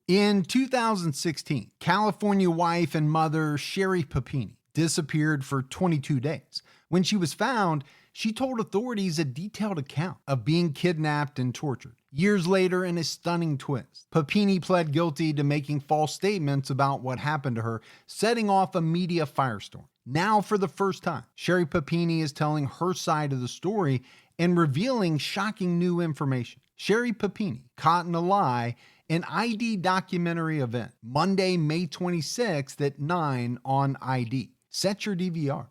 In 2016, California wife and mother Sherry Papini disappeared for 22 days. When she was found, she told authorities a detailed account of being kidnapped and tortured. Years later, in a stunning twist, Papini pled guilty to making false statements about what happened to her, setting off a media firestorm. Now, for the first time, Sherry Papini is telling her side of the story and revealing shocking new information. Sherry Papini, Caught in a Lie, an ID documentary event, Monday, May 26th at 9 on ID. Set your DVR.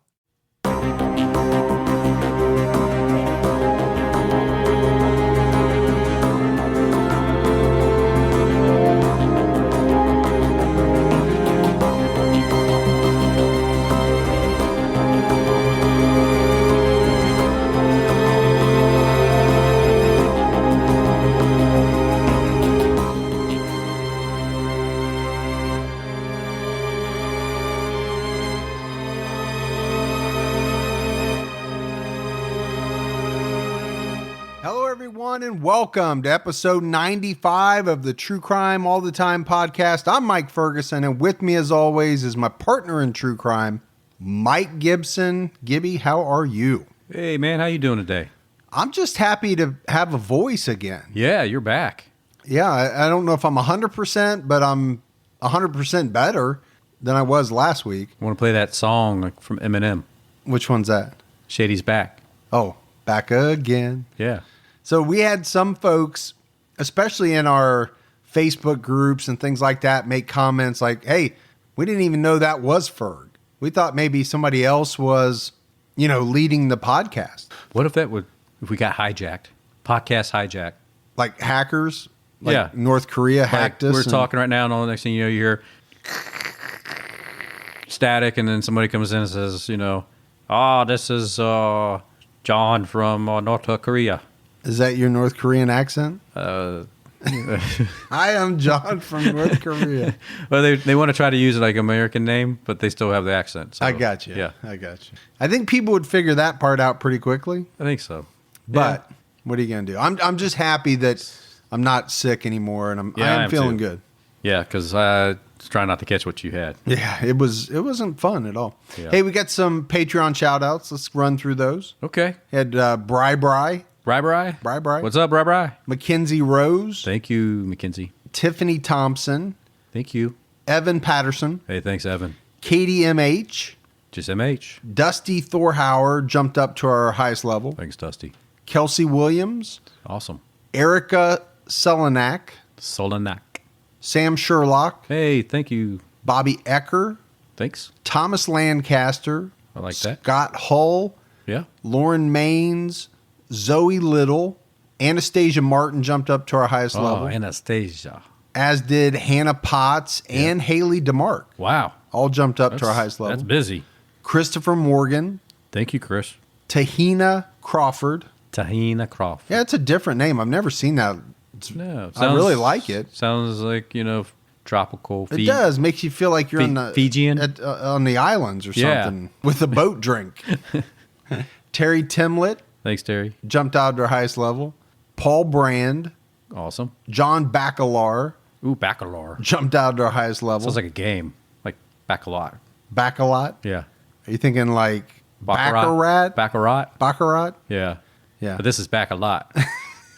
And welcome to episode 95 of the True Crime All the Time podcast. I'm Mike Ferguson, and with me as always is my partner in true crime, Mike Gibson. Gibby, how are you? Hey man, how you doing today? I'm just happy to have a voice again. Yeah, you're back. Yeah, I don't know if I'm 100%, but I'm 100% better than I was last week. I want to play that song from Eminem. Which one's that? Shady's Back. Oh, back again. Yeah. So we had some folks, especially in our Facebook groups and things like that, make comments like, hey, we didn't even know that was Ferg. We thought maybe somebody else was, leading the podcast. What if we got hijacked? Podcast hijacked. Like hackers? Like yeah. North Korea hacked us? We're talking right now, and all the next thing you know, you hear static, and then somebody comes in and says, this is John from North Korea. Is that your North Korean accent? Hi, I'm John from North Korea. Well, they want to try to use it like American name, but they still have the accent. So, I got you. Yeah. I got you. I think people would figure that part out pretty quickly. I think so. But what are you going to do? I'm just happy that I'm not sick anymore, and I am feeling good. Yeah, because I was trying not to catch what you had. Yeah, it wasn't fun at all. Yeah. Hey, we got some Patreon shout-outs. Let's run through those. Okay. Had Bri. Bri. What's up, Bri? Mackenzie Rose. Thank you, Mackenzie. Tiffany Thompson. Thank you. Evan Patterson. Hey, thanks, Evan. Katie MH. Just MH. Dusty Thorhauer jumped up to our highest level. Thanks, Dusty. Kelsey Williams. Awesome. Erica Selenak. Sam Sherlock. Hey, thank you. Bobby Ecker. Thanks. Thomas Lancaster. I like that. Scott Hull. Yeah. Lauren Maines. Zoe Little. Anastasia Martin jumped up to our highest level. Oh, Anastasia. As did Hannah Potts and Haley DeMark. Wow. All jumped up to our highest level. That's busy. Christopher Morgan. Thank you, Chris. Tahina Crawford. Yeah, it's a different name. I've never seen that. I really like it. Sounds like, tropical. It does. Makes you feel like you're on the Fijian? on the islands or something with a boat drink. Terry Timlett. Thanks, Terry. Jumped out to our highest level. Paul Brand. Awesome. John Bacalar. Ooh, Bacalar. Jumped out to our highest level. Sounds like a game. Like Bacalot. Bacalot? Yeah. Are you thinking like Baccarat? Baccarat? Yeah. Yeah. But this is Bacalot.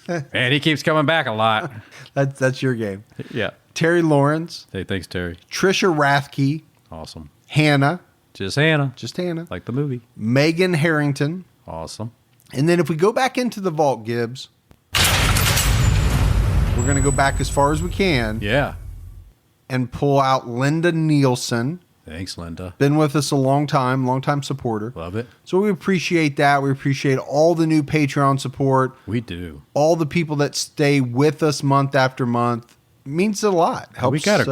And he keeps coming back a lot. That's your game. Yeah. Terry Lawrence. Hey, thanks, Terry. Trisha Rathke. Awesome. Hannah. Just Hannah. Like the movie. Megan Harrington. Awesome. And then if we go back into the vault, Gibbs, we're going to go back as far as we can. Yeah. And pull out Linda Nielsen. Thanks, Linda. Been with us a long time supporter. Love it. So we appreciate that. We appreciate all the new Patreon support. We do. All the people that stay with us month after month. It means a lot. We got a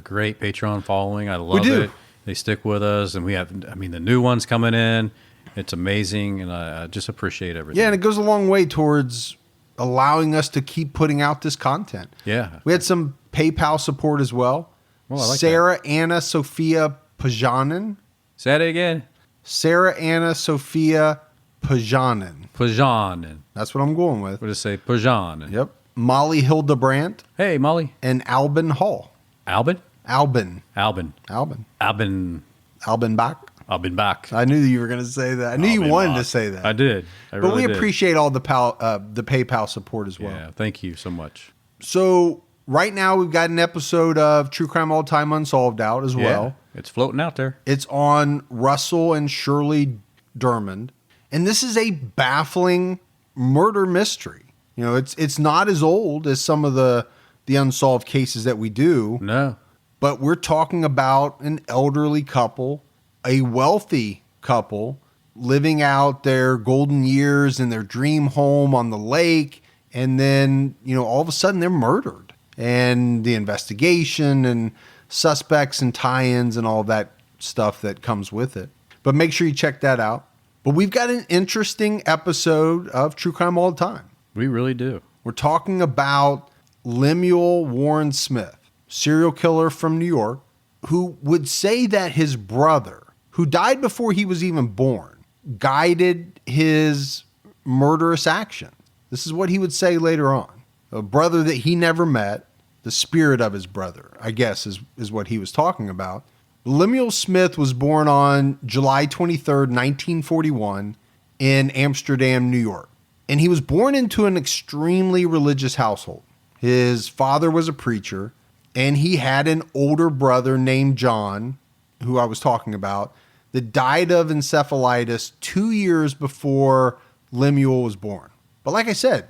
great Patreon following. I love it. They stick with us, and we have, the new ones coming in. It's amazing, and I just appreciate everything. Yeah, and it goes a long way towards allowing us to keep putting out this content. Yeah. We had some PayPal support as well. Well, I like Sarah Anna Sophia Pajanin. Say that again. Sarah Anna Sophia Pajanin. Pajanin. That's what I'm going with. We'll just say Pajanin. Yep. Molly Hildebrandt, Hey, Molly. and Albin Hall. Albin? Albin. Albin. Albin. Albin. Albin Bach. I've been back. I knew you were going to say that. I knew you wanted to say that. I did. But we appreciate all the PayPal support as well. Yeah, thank you so much. So right now we've got an episode of True Crime All Time Unsolved out as well. It's floating out there. It's on Russell and Shirley Dermond. And this is a baffling murder mystery. You know, it's not as old as some of the unsolved cases that we do. No. But we're talking about an elderly couple, a wealthy couple, living out their golden years in their dream home on the lake. And then, you know, all of a sudden they're murdered. And the investigation and suspects and tie-ins and all that stuff that comes with it. But make sure you check that out. But we've got an interesting episode of True Crime All the Time. We really do. We're talking about Lemuel Warren Smith, serial killer from New York, who would say that his brother, who died before he was even born, guided his murderous action. This is what he would say later on. A brother that he never met, the spirit of his brother, I guess is what he was talking about. Lemuel Smith was born on July 23rd, 1941 in Amsterdam, New York. And he was born into an extremely religious household. His father was a preacher, and he had an older brother named John, who I was talking about, that died of encephalitis 2 years before Lemuel was born. But like I said,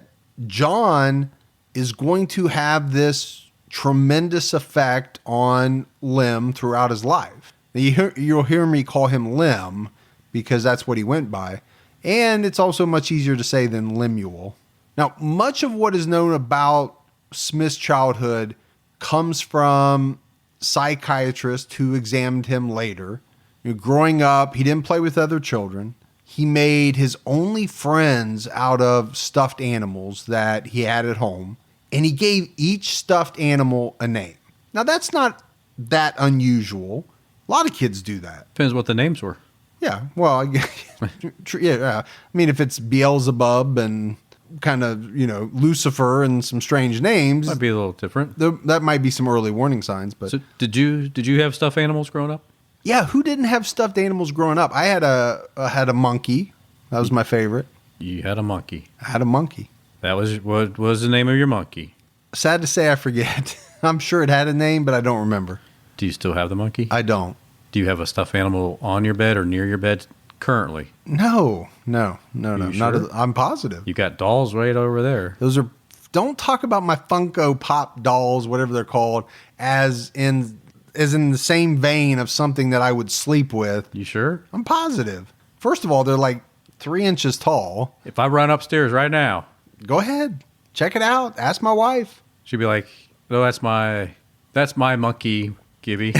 John is going to have this tremendous effect on Lem throughout his life. Now you'll hear me call him Lem because that's what he went by. And it's also much easier to say than Lemuel. Now, much of what is known about Smith's childhood comes from psychiatrists who examined him later. You know, growing up, he didn't play with other children. He made his only friends out of stuffed animals that he had at home. And he gave each stuffed animal a name. Now, that's not that unusual. A lot of kids do that. Depends what the names were. Yeah, well, yeah. I mean, if it's Beelzebub and kind of, you know, Lucifer and some strange names. Might be a little different. That might be some early warning signs. But so did you have stuffed animals growing up? Yeah, who didn't have stuffed animals growing up? I had a monkey. That was my favorite. You had a monkey. I had a monkey. That was what was the name of your monkey? Sad to say, I forget. I'm sure it had a name, but I don't remember. Do you still have the monkey? I don't. Do you have a stuffed animal on your bed or near your bed currently? No. Sure? Not. I'm positive. You got dolls right over there. Those are. Don't talk about my Funko Pop dolls, whatever they're called, as in the same vein of something that I would sleep with. You sure? I'm positive. First of all, they're like 3 inches tall. If I run upstairs right now, go ahead, check it out. Ask my wife. She'd be like, "No, that's my monkey, Gibby.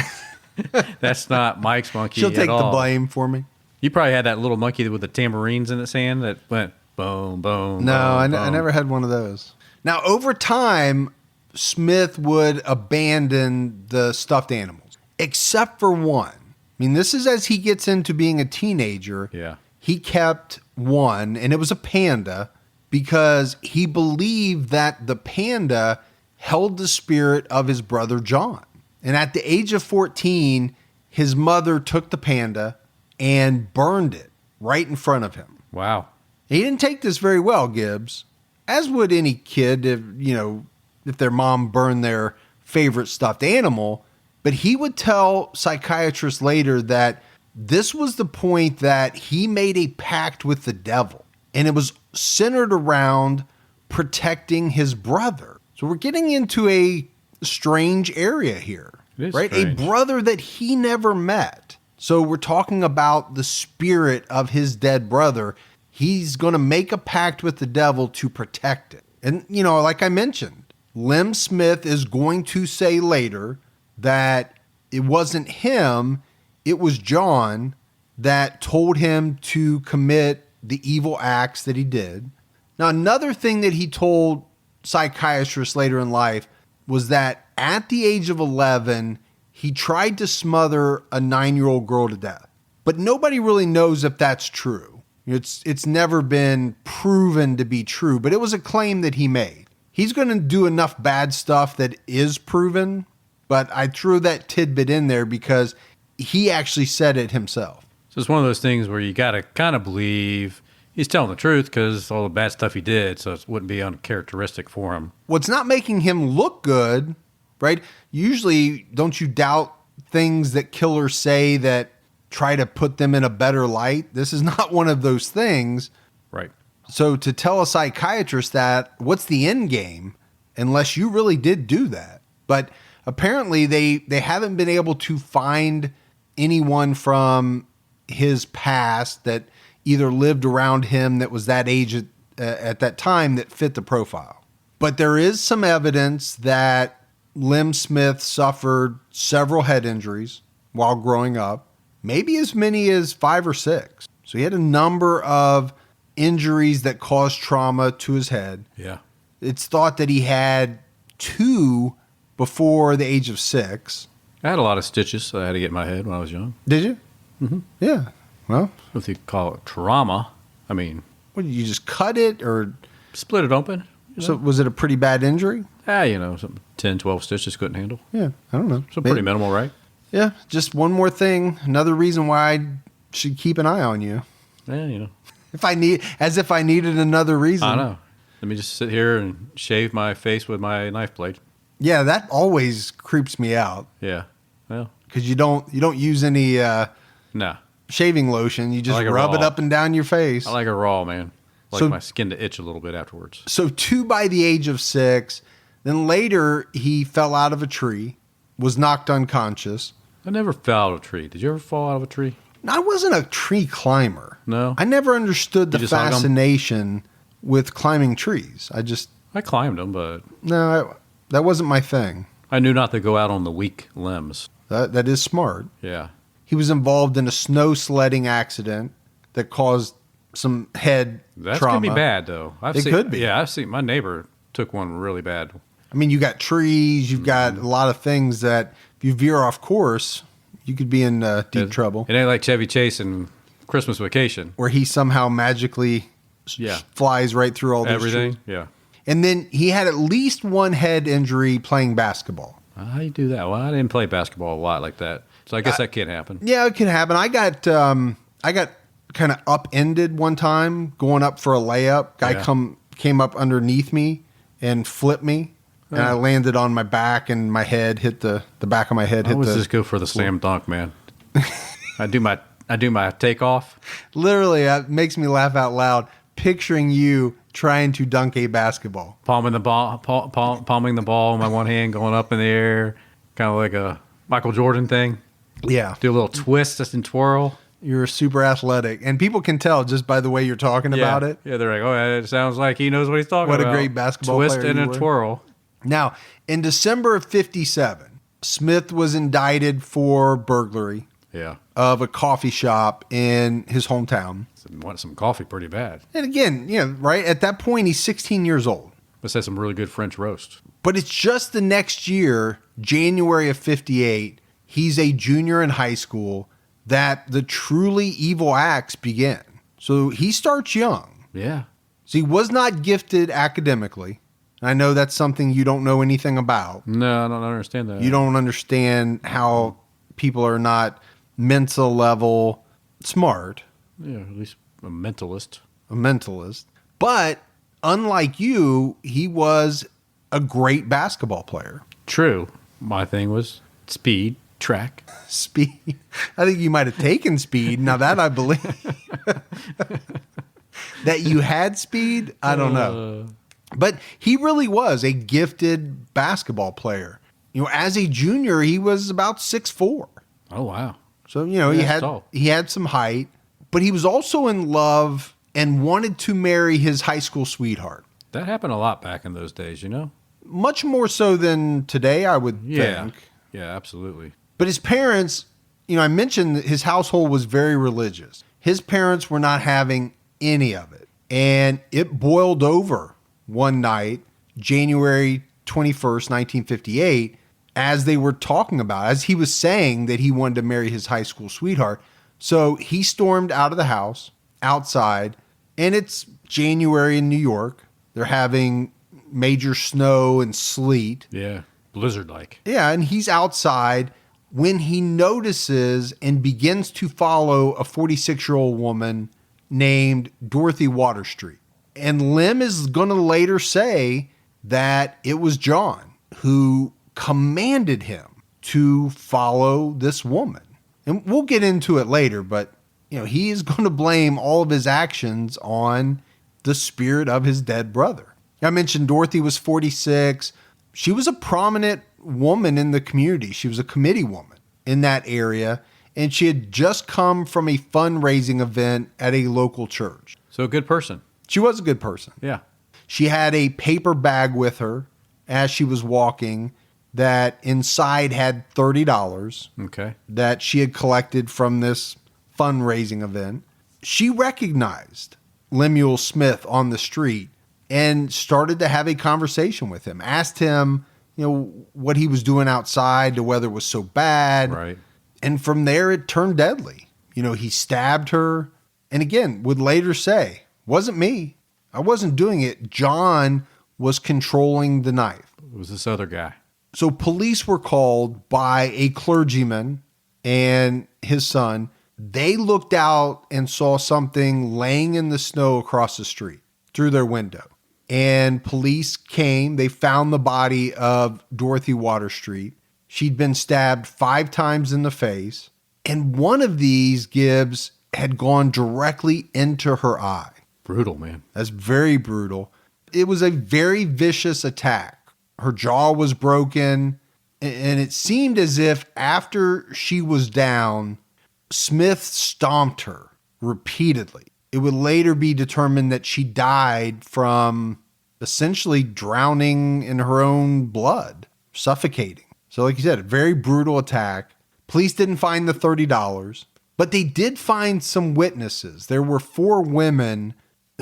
That's not Mike's monkey." She'll take at all. the blame for me. You probably had that little monkey with the tambourines in its hand that went boom, boom. No, boom, I never had one of those. Now, over time, Smith would abandon the stuffed animals, except for one. I mean, this is as he gets into being a teenager. Yeah. He kept one, and it was a panda, because he believed that the panda held the spirit of his brother John. And at the age of 14, his mother took the panda and burned it right in front of him. Wow. He didn't take this very well, Gibbs, as would any kid if their mom burned their favorite stuffed animal. But he would tell psychiatrists later that this was the point that he made a pact with the devil. And it was centered around protecting his brother. So we're getting into a strange area here, right? Strange. A brother that he never met. So we're talking about the spirit of his dead brother. He's going to make a pact with the devil to protect it. And, you know, like I mentioned, Lem Smith is going to say later that it wasn't him, it was John that told him to commit the evil acts that he did. Now, another thing that he told psychiatrists later in life was that at the age of 11, he tried to smother a 9-year-old girl to death. But nobody really knows if that's true. It's never been proven to be true, but it was a claim that he made. he's going to do enough bad stuff that is proven, but I threw that tidbit in there because he actually said it himself. So it's one of those things where you got to kind of believe he's telling the truth because all the bad stuff he did, so it wouldn't be uncharacteristic for him. What's not making him look good, right? Usually, don't you doubt things that killers say that try to put them in a better light? This is not one of those things. Right. So to tell a psychiatrist that, what's the end game unless you really did do that? But apparently they haven't been able to find anyone from his past that either lived around him that was that age at that time that fit the profile. But there is some evidence that Lem Smith suffered several head injuries while growing up, maybe as many as 5 or 6. So he had a number of injuries that caused trauma to his head. Yeah. It's thought that he had 2 before the age of 6. I had a lot of stitches that I had to get in my head when I was young. Did you? Mm-hmm. Yeah. Well, If you call it trauma, I mean, what, did you just cut it or? split it open. So was it a pretty bad injury? Some 10, 12 stitches couldn't handle. Yeah, I don't know. So pretty minimal, right? Yeah, just one more thing. Another reason why I should keep an eye on you. Yeah, If I needed another reason. I know. Let me just sit here and shave my face with my knife blade. Yeah, that always creeps me out. Yeah. Well, Because you don't use any nah. shaving lotion. You just like it rub it raw. up and down your face. I like it raw, man. I like So- my skin to itch a little bit afterwards. So 2 by the age of 6. Then later he fell out of a tree, was knocked unconscious. I never fell out of a tree. Did you ever fall out of a tree? I wasn't a tree climber. No? I never understood the You just hug 'em? fascination with climbing trees. I climbed them, but That wasn't my thing. I knew not to go out on the weak limbs. That is smart. Yeah. He was involved in a snow sledding accident that caused some head That's trauma. going to be bad, though. It could be. Yeah, I've seen my neighbor took one really bad. I mean, you got trees, you've got a lot of things that if you veer off course, you could be in deep trouble. It ain't like Chevy Chase and Christmas Vacation. Where he somehow magically Yeah. flies right through all those Everything. trees. Yeah. And then he had at least one head injury playing basketball. How do you do that? Well, I didn't play basketball a lot like that, so I guess that can't happen. Yeah, it can happen. I got kind of upended one time going up for a layup. Guy came up underneath me and flipped me, and I landed on my back, and my head hit the back of my head. I always just go for the slam dunk, man. I do my takeoff. Literally, it makes me laugh out loud picturing you trying to dunk a basketball. Palming the ball in my one hand, going up in the air, kind of like a Michael Jordan thing. Yeah. Do a little twist just and twirl. You're super athletic, and people can tell just by the way you're talking about it. Yeah, they're like, oh, it sounds like he knows what he's talking about. What a great basketball twist player and you a were. twirl. Now, in December of 57, Smith was indicted for burglary Yeah. of a coffee shop in his hometown. Want some coffee pretty bad. And again, right at that point, he's 16 years old. Let's have some really good French roast. But it's just the next year, January of 58, he's a junior in high school, that the truly evil acts begin. So he starts young. Yeah. So he was not gifted academically. I know that's something you don't know anything about. No, I don't understand that. You don't understand how people are not mental level smart. Yeah, at least a mentalist. A mentalist. But unlike you, he was a great basketball player. True. My thing was speed, track. Speed. I think you might have taken speed. Now that I believe. That you had speed, I don't know. But he really was a gifted basketball player. As a junior, he was about 6'4". Oh, wow. So, Yeah, he had some height, but he was also in love and wanted to marry his high school sweetheart. That happened a lot back in those days, Much more so than today, I would think. Yeah, absolutely. But his parents, I mentioned that his household was very religious. His parents were not having any of it. And it boiled over one night, January 21st, 1958, as they were talking about, as he was saying that he wanted to marry his high school sweetheart. So he stormed out of the house, outside, and it's January in New York. They're having, major snow and sleet. Yeah, blizzard-like. Yeah, and he's outside when he notices and begins to follow a 46-year-old woman named Dorothy Waterstreet. And Lem is going to later say that it was John who commanded him to follow this woman. And we'll get into it later, but he is going to blame all of his actions on the spirit of his dead brother. I mentioned Dorothy was 46. She was a prominent woman in the community. She was a committee woman in that area, and she had just come from a fundraising event at a local church. So a good person. She was a good person. Yeah. She had a paper bag with her as she was walking that inside had $30 that she had collected from this fundraising event. She recognized Lemuel Smith on the street and started to have a conversation with him, asked him, what he was doing outside, the weather was so bad. Right. And from there, it turned deadly. He stabbed her. And again, would later say, wasn't me. I wasn't doing it. John was controlling the knife. It was this other guy. So police were called by a clergyman and his son. They looked out and saw something laying in the snow across the street through their window. And police came. They found the body of Dorothy Waterstreet. She'd been stabbed 5 times in the face. And one of these, Gibbs, had gone directly into her eye. Brutal, man. That's very brutal. It was a very vicious attack. Her jaw was broken. And it seemed as if after she was down, Smith stomped her repeatedly. It would later be determined that she died from essentially drowning in her own blood, suffocating. So like you said, a very brutal attack. Police didn't find the $30, but they did find some witnesses. There were 4 women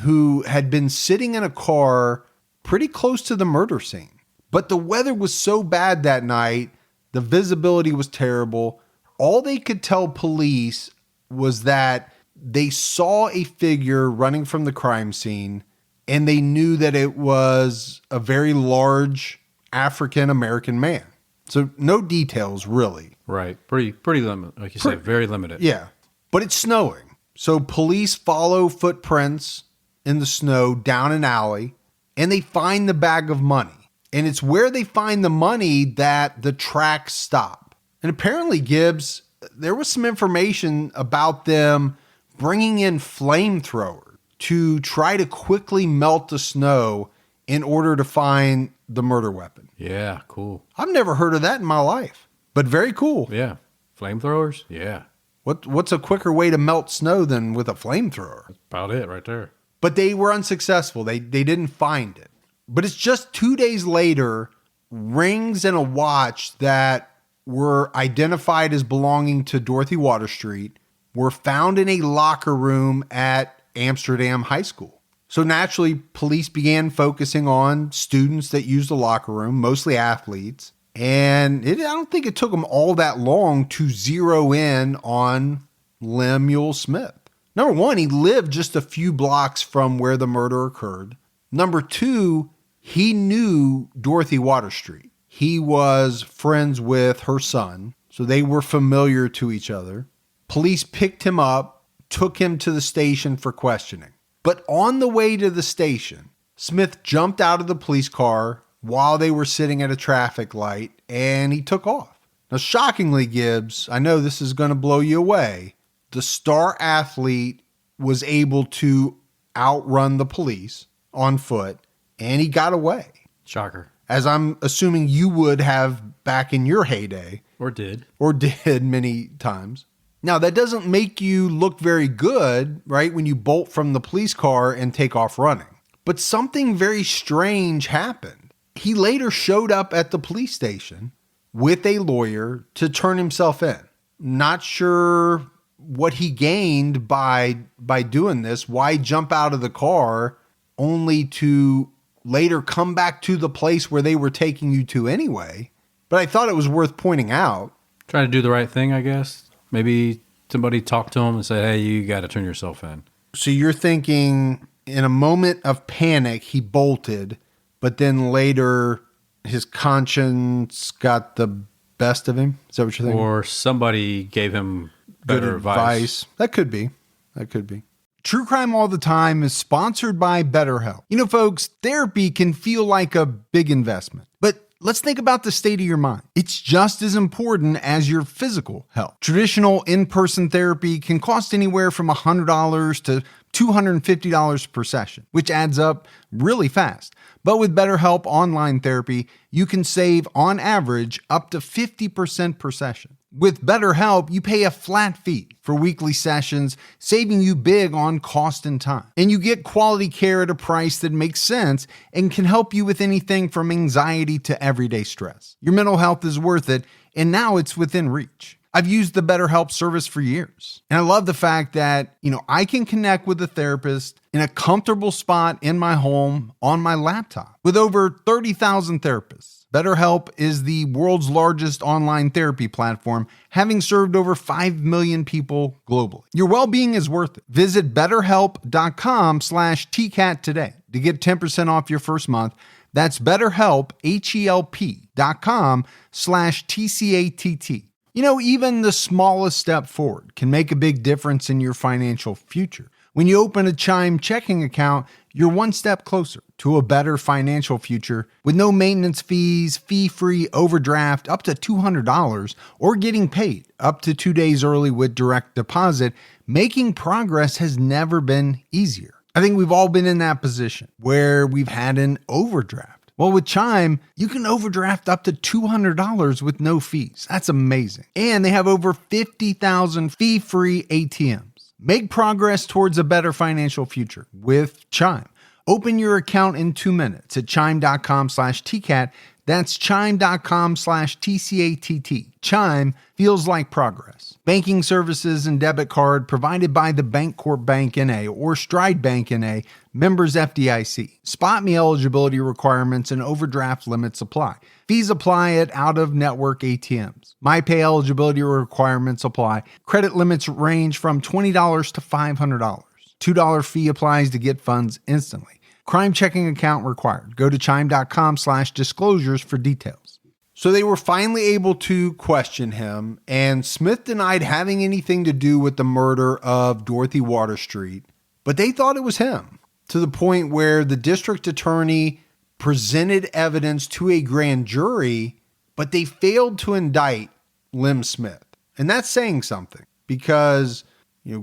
who had been sitting in a car pretty close to the murder scene. But the weather was so bad that night, the visibility was terrible. All they could tell police was that they saw a figure running from the crime scene, and they knew that it was a very large African-American man. So no details, really. Right. Pretty limited. Like you said, very limited. Yeah. But it's snowing. So police follow footprints in the snow down an alley, and they find the bag of money. And it's where they find the money that the tracks stop. And apparently, Gibbs, there was some information about them bringing in flamethrowers to try to quickly melt the snow in order to find the murder weapon. Yeah, cool. I've never heard of that in my life, but very cool. Yeah. Flamethrowers? Yeah. What's a quicker way to melt snow than with a flamethrower? That's about it right there. But they were unsuccessful. They didn't find it. But it's just 2 days later, rings and a watch that were identified as belonging to Dorothy Waterstreet were found in a locker room at Amsterdam High School. So naturally, police began focusing on students that used the locker room, mostly athletes. And I don't think it took them all that long to zero in on Lemuel Smith. Number one, he lived just a few blocks from where the murder occurred. Number two, he knew Dorothy Waterstreet. He was friends with her son, so they were familiar to each other. Police picked him up, took him to the station for questioning. But on the way to the station, Smith jumped out of the police car while they were sitting at a traffic light, and he took off. Now, shockingly, Gibbs, I know this is going to blow you away, the star athlete was able to outrun the police on foot, and he got away. Shocker. As I'm assuming you would have back in your heyday. Or did many times. Now, that doesn't make you look very good, right, when you bolt from the police car and take off running. But something very strange happened. He later showed up at the police station with a lawyer to turn himself in. Not sure what he gained by doing this. Why jump out of the car only to later come back to the place where they were taking you to anyway? But I thought it was worth pointing out. Trying to do the right thing, I guess. Maybe somebody talked to him and said, hey, you got to turn yourself in. So you're thinking in a moment of panic, he bolted, but then later his conscience got the best of him. Is that what you're thinking? Or somebody gave him better advice. That could be. True Crime All the Time is sponsored by BetterHelp. You know, folks, therapy can feel like a big investment, but let's think about the state of your mind. It's just as important as your physical health. Traditional in-person therapy can cost anywhere from $100 to $250 per session, which adds up really fast. But with BetterHelp Online Therapy, you can save, on average, up to 50% per session. With BetterHelp, you pay a flat fee for weekly sessions, saving you big on cost and time. And you get quality care at a price that makes sense and can help you with anything from anxiety to everyday stress. Your mental health is worth it, and now it's within reach. I've used the BetterHelp service for years, and I love the fact that, I can connect with a therapist in a comfortable spot in my home on my laptop. With over 30,000 therapists, BetterHelp is the world's largest online therapy platform, having served over 5 million people globally. Your well-being is worth it. Visit BetterHelp.com/TCAT today to get 10% off your first month. That's BetterHelp, HELP.com/TCATT. Even the smallest step forward can make a big difference in your financial future. When you open a Chime checking account, you're one step closer to a better financial future with no maintenance fees, fee-free overdraft up to $200, or getting paid up to 2 days early with direct deposit. Making progress has never been easier. I think we've all been in that position where we've had an overdraft. Well, with Chime, you can overdraft up to $200 with no fees. That's amazing. And they have over 50,000 fee-free ATMs. Make progress towards a better financial future with Chime. Open your account in 2 minutes at chime.com/TCAT. That's chime.com/TCATT. Chime feels like progress. Banking services and debit card provided by the Bancorp Bank N.A. or Stride Bank N.A., members FDIC. Spot me eligibility requirements and overdraft limits apply. Fees apply at out-of-network ATMs. MyPay eligibility requirements apply. Credit limits range from $20 to $500. $2 fee applies to get funds instantly. Crime checking account required. Go to chime.com/disclosures for details. So they were finally able to question him, and Smith denied having anything to do with the murder of Dorothy Waterstreet, but they thought it was him, to the point where the district attorney presented evidence to a grand jury, but they failed to indict Lem Smith. And that's saying something, because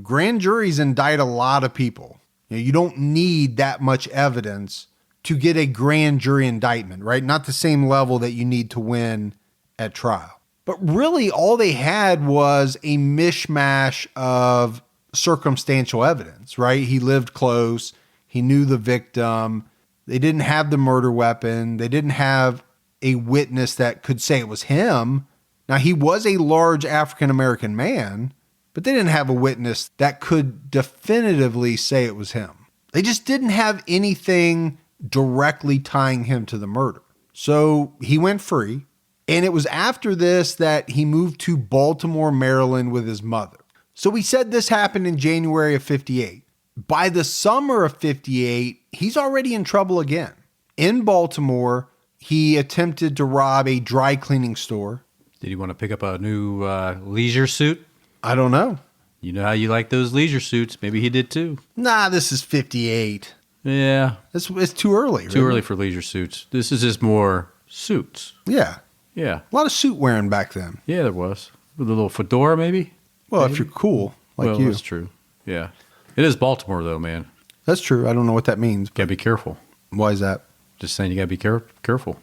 grand juries indict a lot of people. You don't need that much evidence to get a grand jury indictment, right? Not the same level that you need to win at trial. But really, all they had was a mishmash of circumstantial evidence, right? He lived close. He knew the victim. They didn't have the murder weapon. They didn't have a witness that could say it was him. Now, he was a large African-American man, but they didn't have a witness that could definitively say it was him. They just didn't have anything directly tying him to the murder. So he went free. And it was after this that he moved to Baltimore, Maryland with his mother. So we said this happened in January of 58. By the summer of 58, he's already in trouble again. In Baltimore, he attempted to rob a dry cleaning store. Did he want to pick up a new leisure suit? I don't know. You know how you like those leisure suits. Maybe he did too. Nah, this is 58. Yeah. It's too early. Too early for leisure suits. This is just more suits. Yeah. Yeah. A lot of suit wearing back then. Yeah, there was. With a little fedora, maybe? Well, if you're cool like you. That's true. Yeah. It is Baltimore, though, man. That's true. I don't know what that means. Got to be careful. Why is that? Just saying you got to be careful.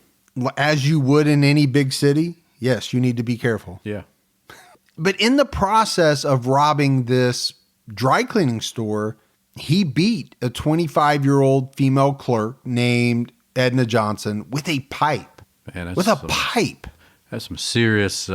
As you would in any big city, yes, you need to be careful. Yeah. But in the process of robbing this dry cleaning store, he beat a 25-year-old female clerk named Edna Johnson with a pipe. Man, pipe. That's some serious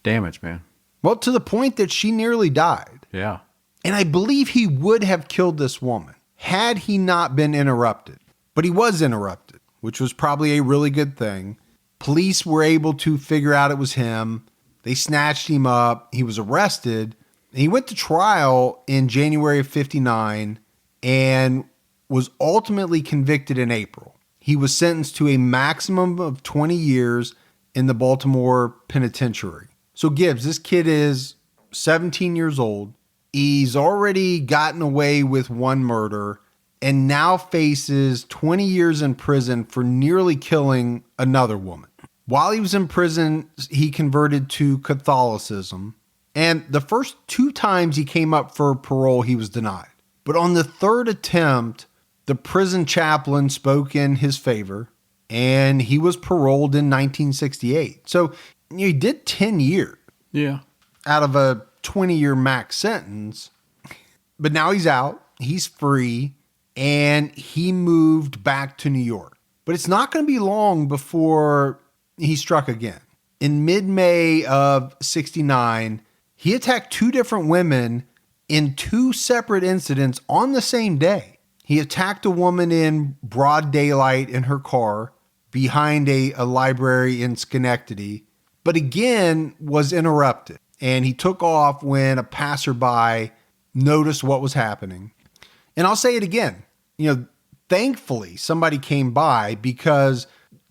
damage, man. Well, to the point that she nearly died. Yeah. And I believe he would have killed this woman had he not been interrupted. But he was interrupted, which was probably a really good thing. Police were able to figure out it was him. They snatched him up. He was arrested. He went to trial in January of 59 and was ultimately convicted in April. he was sentenced to a maximum of 20 years in the Baltimore penitentiary. So Gibbs, this kid is 17 years old. He's already gotten away with one murder and now faces 20 years in prison for nearly killing another woman. While he was in prison, he converted to Catholicism. And the first 2 times he came up for parole, he was denied. But on the 3rd attempt, the prison chaplain spoke in his favor, and he was paroled in 1968. So he did 10 years. Yeah. Out of a 20-year max sentence. But now he's out, he's free, and he moved back to New York. But it's not going to be long before he struck again. In mid-May of 69, he attacked 2 different women in 2 separate incidents on the same day. He attacked a woman in broad daylight in her car behind a library in Schenectady, but again was interrupted. And he took off when a passerby noticed what was happening. And I'll say it again, thankfully somebody came by, because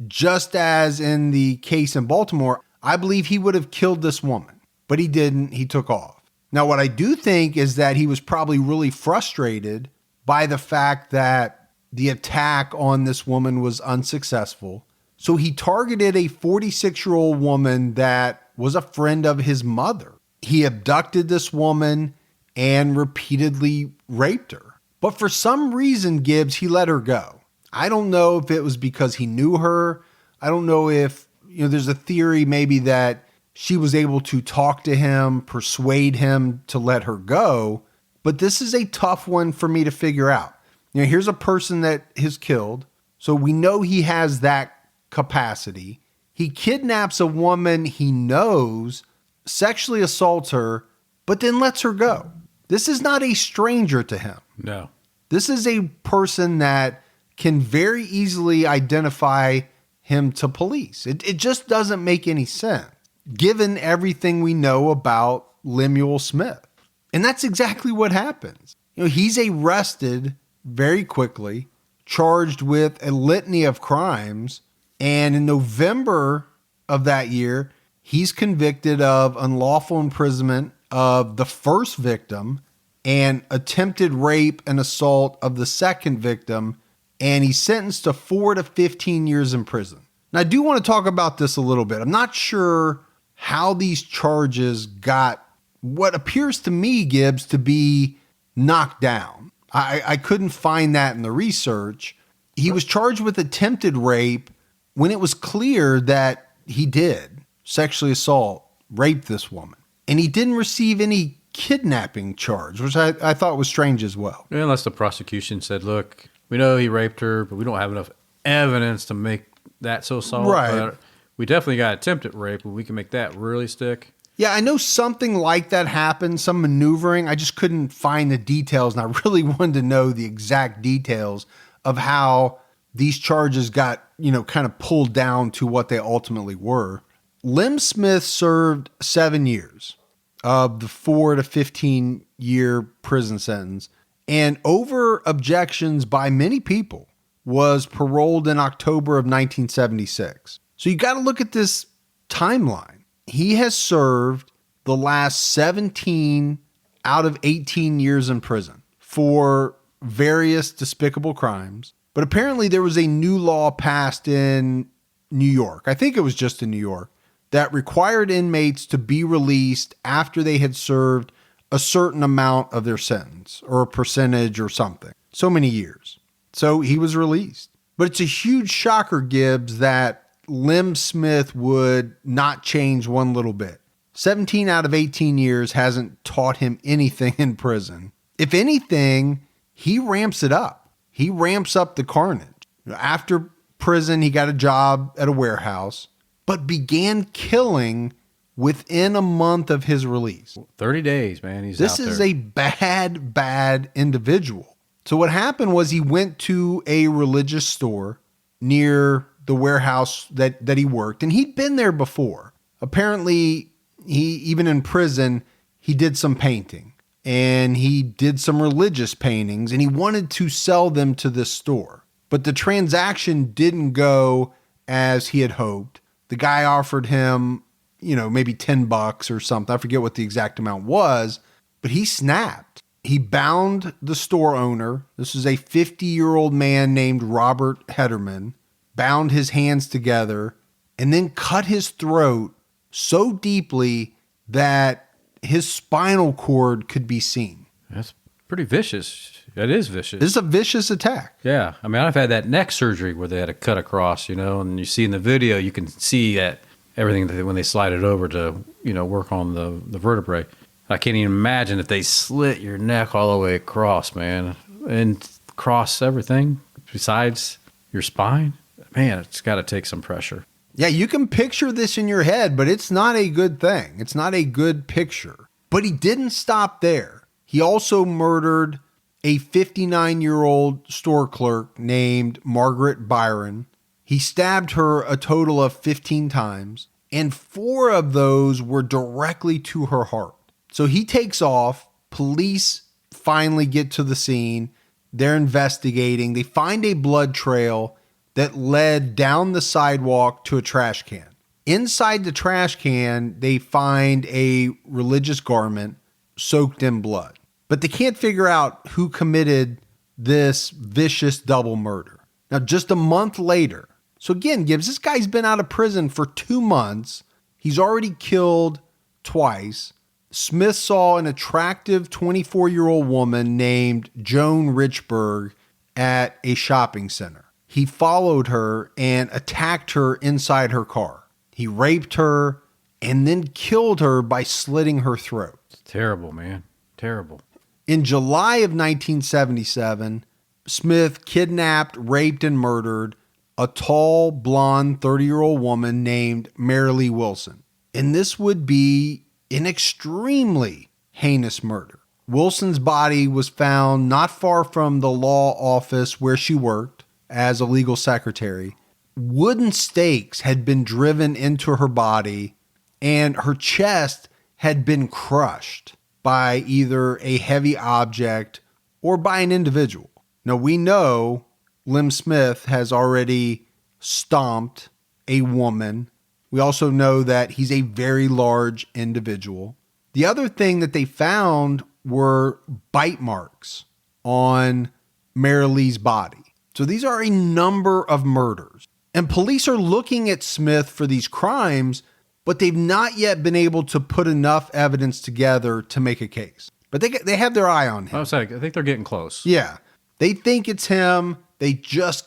just as in the case in Baltimore, I believe he would have killed this woman, but he didn't. He took off. Now, what I do think is that he was probably really frustrated by the fact that the attack on this woman was unsuccessful. So he targeted a 46-year-old woman that was a friend of his mother. He abducted this woman and repeatedly raped her. But for some reason, Gibbs, he let her go. I don't know if it was because he knew her. I don't know if, there's a theory maybe that she was able to talk to him, persuade him to let her go. But this is a tough one for me to figure out. Here's a person that is killed. So we know he has that capacity. He kidnaps a woman he knows, sexually assaults her, but then lets her go. This is not a stranger to him. No. This is a person that can very easily identify him to police. It just doesn't make any sense, given everything we know about Lemuel Smith. And that's exactly what happens. He's arrested very quickly, charged with a litany of crimes. And in November of that year, he's convicted of unlawful imprisonment of the first victim and attempted rape and assault of the second victim. And he's sentenced to 4 to 15 years in prison. Now, I do want to talk about this a little bit. I'm not sure how these charges got what appears to me, Gibbs, to be knocked down. I couldn't find that in the research. He was charged with attempted rape when it was clear that he did sexually assault, rape this woman. And he didn't receive any kidnapping charge, which I thought was strange as well. Unless the prosecution said, look, we know he raped her, but we don't have enough evidence to make that so solid. Right. But we definitely got attempted rape, but we can make that really stick. Yeah, I know something like that happened, some maneuvering. I just couldn't find the details, and I really wanted to know the exact details of how these charges got, kind of pulled down to what they ultimately were. Lem Smith served 7 years of the 4 to 15 year prison sentence, and over objections by many people, was paroled in October of 1976. So you got to look at this timeline. He has served the last 17 out of 18 years in prison for various despicable crimes. But apparently there was a new law passed in New York. I think it was just in New York, that required inmates to be released after they had served a certain amount of their sentence, or a percentage or something. So many years. So he was released. But it's a huge shocker, Gibbs, that Lem Smith would not change one little bit. 17 out of 18 years hasn't taught him anything in prison. If anything, he ramps it up. He ramps up the carnage. After prison, he got a job at a warehouse, but began killing within a month of his release. 30 days, man. He's This out there. is a bad individual. So what happened was he went to a religious store near the warehouse that he worked, and he'd been there before. Apparently, even in prison, he did some painting, and he did some religious paintings, and he wanted to sell them to this store. but the transaction didn't go as he had hoped. The guy offered him, maybe $10 or something. I forget what the exact amount was, but he snapped. He bound the store owner. This is a 50-year-old man named Robert Hederman, bound his hands together, and then cut his throat so deeply that his spinal cord could be seen. That's pretty vicious. That is vicious. This is a vicious attack. Yeah. I mean, I've had that neck surgery where they had to cut across, and you see in the video, you can see that everything when they slide it over to, work on the vertebrae. I can't even imagine if they slit your neck all the way across, man, and cross everything besides your spine. Man, it's got to take some pressure. Yeah, you can picture this in your head, but it's not a good thing. It's not a good picture. But he didn't stop there. He also murdered a 59-year-old store clerk named Margaret Byron. He stabbed her a total of 15 times, and 4 of those were directly to her heart. So he takes off. Police finally get to the scene. They're investigating. They find a blood trail that led down the sidewalk to a trash can. Inside the trash can, they find a religious garment soaked in blood. But they can't figure out who committed this vicious double murder. Now, just a month later, so again, Gibbs, this guy's been out of prison for 2 months. He's already killed twice. Smith saw an attractive 24-year-old woman named Joan Richburg at a shopping center. He followed her and attacked her inside her car. He raped her and then killed her by slitting her throat. It's terrible, man. Terrible. In July of 1977, Smith kidnapped, raped, and murdered a tall, blonde 30-year-old woman named Marilee Wilson. And this would be an extremely heinous murder. Wilson's body was found not far from the law office where she worked as a legal secretary. Wooden stakes had been driven into her body, and her chest had been crushed by either a heavy object or by an individual. Now, we know Lem Smith has already stomped a woman. We also know that he's a very large individual. The other thing that they found were bite marks on Marilee's body. So these are a number of murders. And police are looking at Smith for these crimes, but they've not yet been able to put enough evidence together to make a case. But they have their eye on him. I think they're getting close. Yeah. They think it's him. They just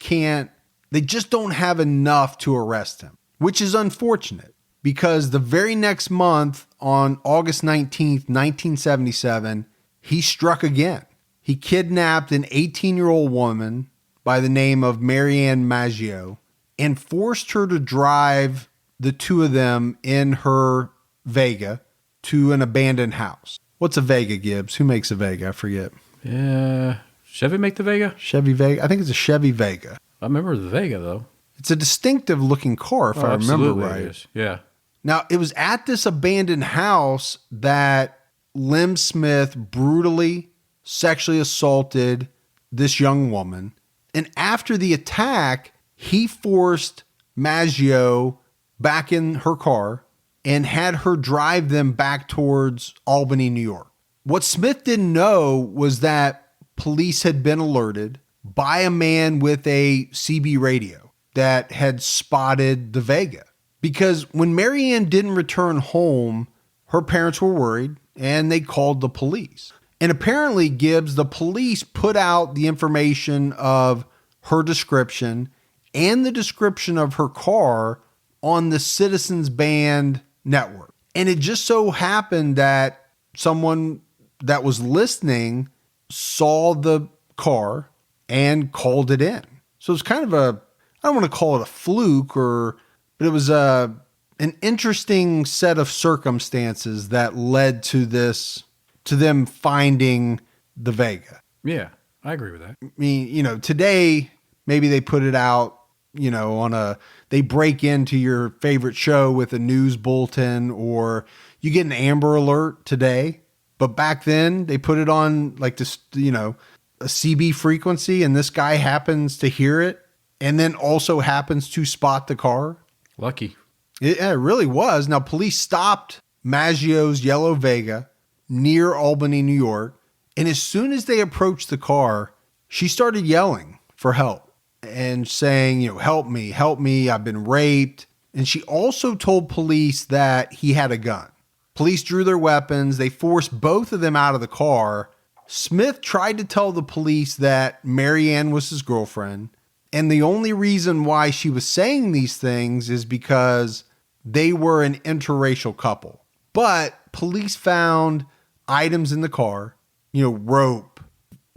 don't have enough to arrest him, which is unfortunate because the very next month on August 19th, 1977, he struck again. He kidnapped an 18-year-old woman by the name of Marianne Maggio and forced her to drive the two of them in her Vega to an abandoned house. What's a Vega, Gibbs? Who makes a Vega? I forget. Yeah. Chevy make the Vega? Chevy Vega. I think it's a Chevy Vega. I remember the Vega, though. It's a distinctive looking car, if I remember right. It is. Yeah. Now, it was at this abandoned house that Lem Smith brutally sexually assaulted this young woman. And after the attack, he forced Maggio back in her car and had her drive them back towards Albany, New York. What Smith didn't know was that police had been alerted by a man with a CB radio that had spotted the Vega. Because when Marianne didn't return home, her parents were worried and they called the police. And apparently, Gibbs, the police put out the information of her description and the description of her car on the Citizens Band network. And it just so happened that someone that was listening saw the car and called it in. So it's kind of I don't want to call it a fluke, but it was an interesting set of circumstances that led to them finding the Vega. Yeah, I agree with that. I mean, today, maybe they put it out, they break into your favorite show with a news bulletin, or you get an Amber Alert today. But back then, they put it on like this, a CB frequency and this guy happens to hear it and then also happens to spot the car. Lucky. It really was. Now, police stopped Maggio's yellow Vega near Albany, New York. And as soon as they approached the car, she started yelling for help and saying, help me, I've been raped. And she also told police that he had a gun. Police drew their weapons. They forced both of them out of the car. Smith tried to tell the police that Marianne was his girlfriend. And the only reason why she was saying these things is because they were an interracial couple. But police found items in the car, rope,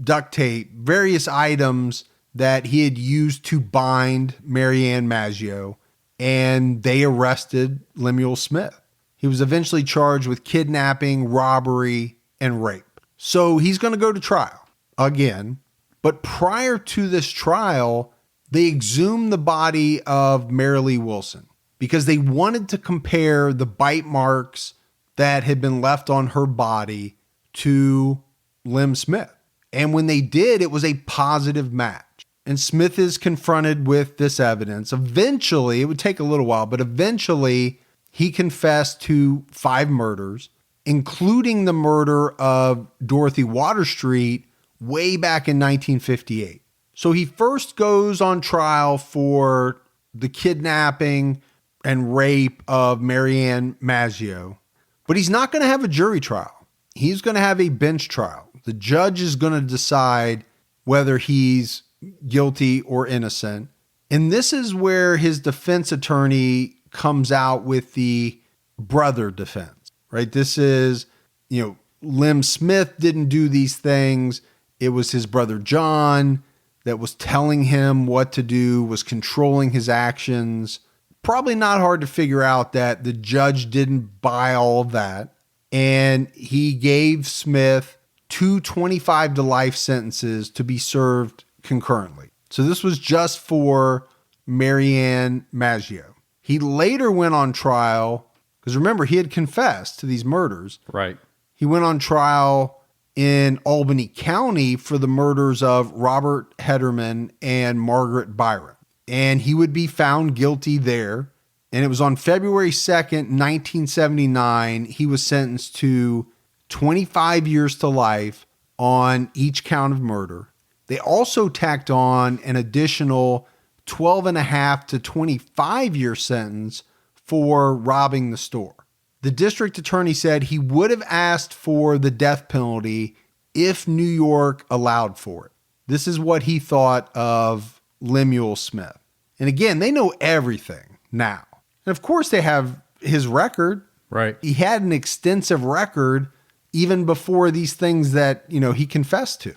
duct tape, various items that he had used to bind Marianne Maggio, and they arrested Lemuel Smith. He was eventually charged with kidnapping, robbery, and rape. So he's going to go to trial again. But prior to this trial, they exhumed the body of Marilee Wilson because they wanted to compare the bite marks that had been left on her body to Lem Smith. And when they did, it was a positive match. And Smith is confronted with this evidence. Eventually, it would take a little while, but eventually he confessed to 5 murders, including the murder of Dorothy Waterstreet way back in 1958. So he first goes on trial for the kidnapping and rape of Marianne Maggio, but he's not going to have a jury trial. He's going to have a bench trial. The judge is going to decide whether he's guilty or innocent. And this is where his defense attorney comes out with the brother defense, right? This is, Lem Smith didn't do these things. It was his brother John that was telling him what to do, was controlling his actions. Probably not hard to figure out that the judge didn't buy all of that. And he gave Smith 2 25 to life sentences to be served concurrently. So this was just for Marianne Maggio. He later went on trial, because remember, he had confessed to these murders. Right. He went on trial in Albany County for the murders of Robert Hederman and Margaret Byron. And he would be found guilty there. And it was on February 2nd, 1979, he was sentenced to 25 years to life on each count of murder. They also tacked on an additional 12 and a half to 25-year sentence for robbing the store. The district attorney said he would have asked for the death penalty if New York allowed for it. This is what he thought of Lemuel Smith. And again, they know everything now. And of course they have his record. Right. He had an extensive record even before these things that, he confessed to.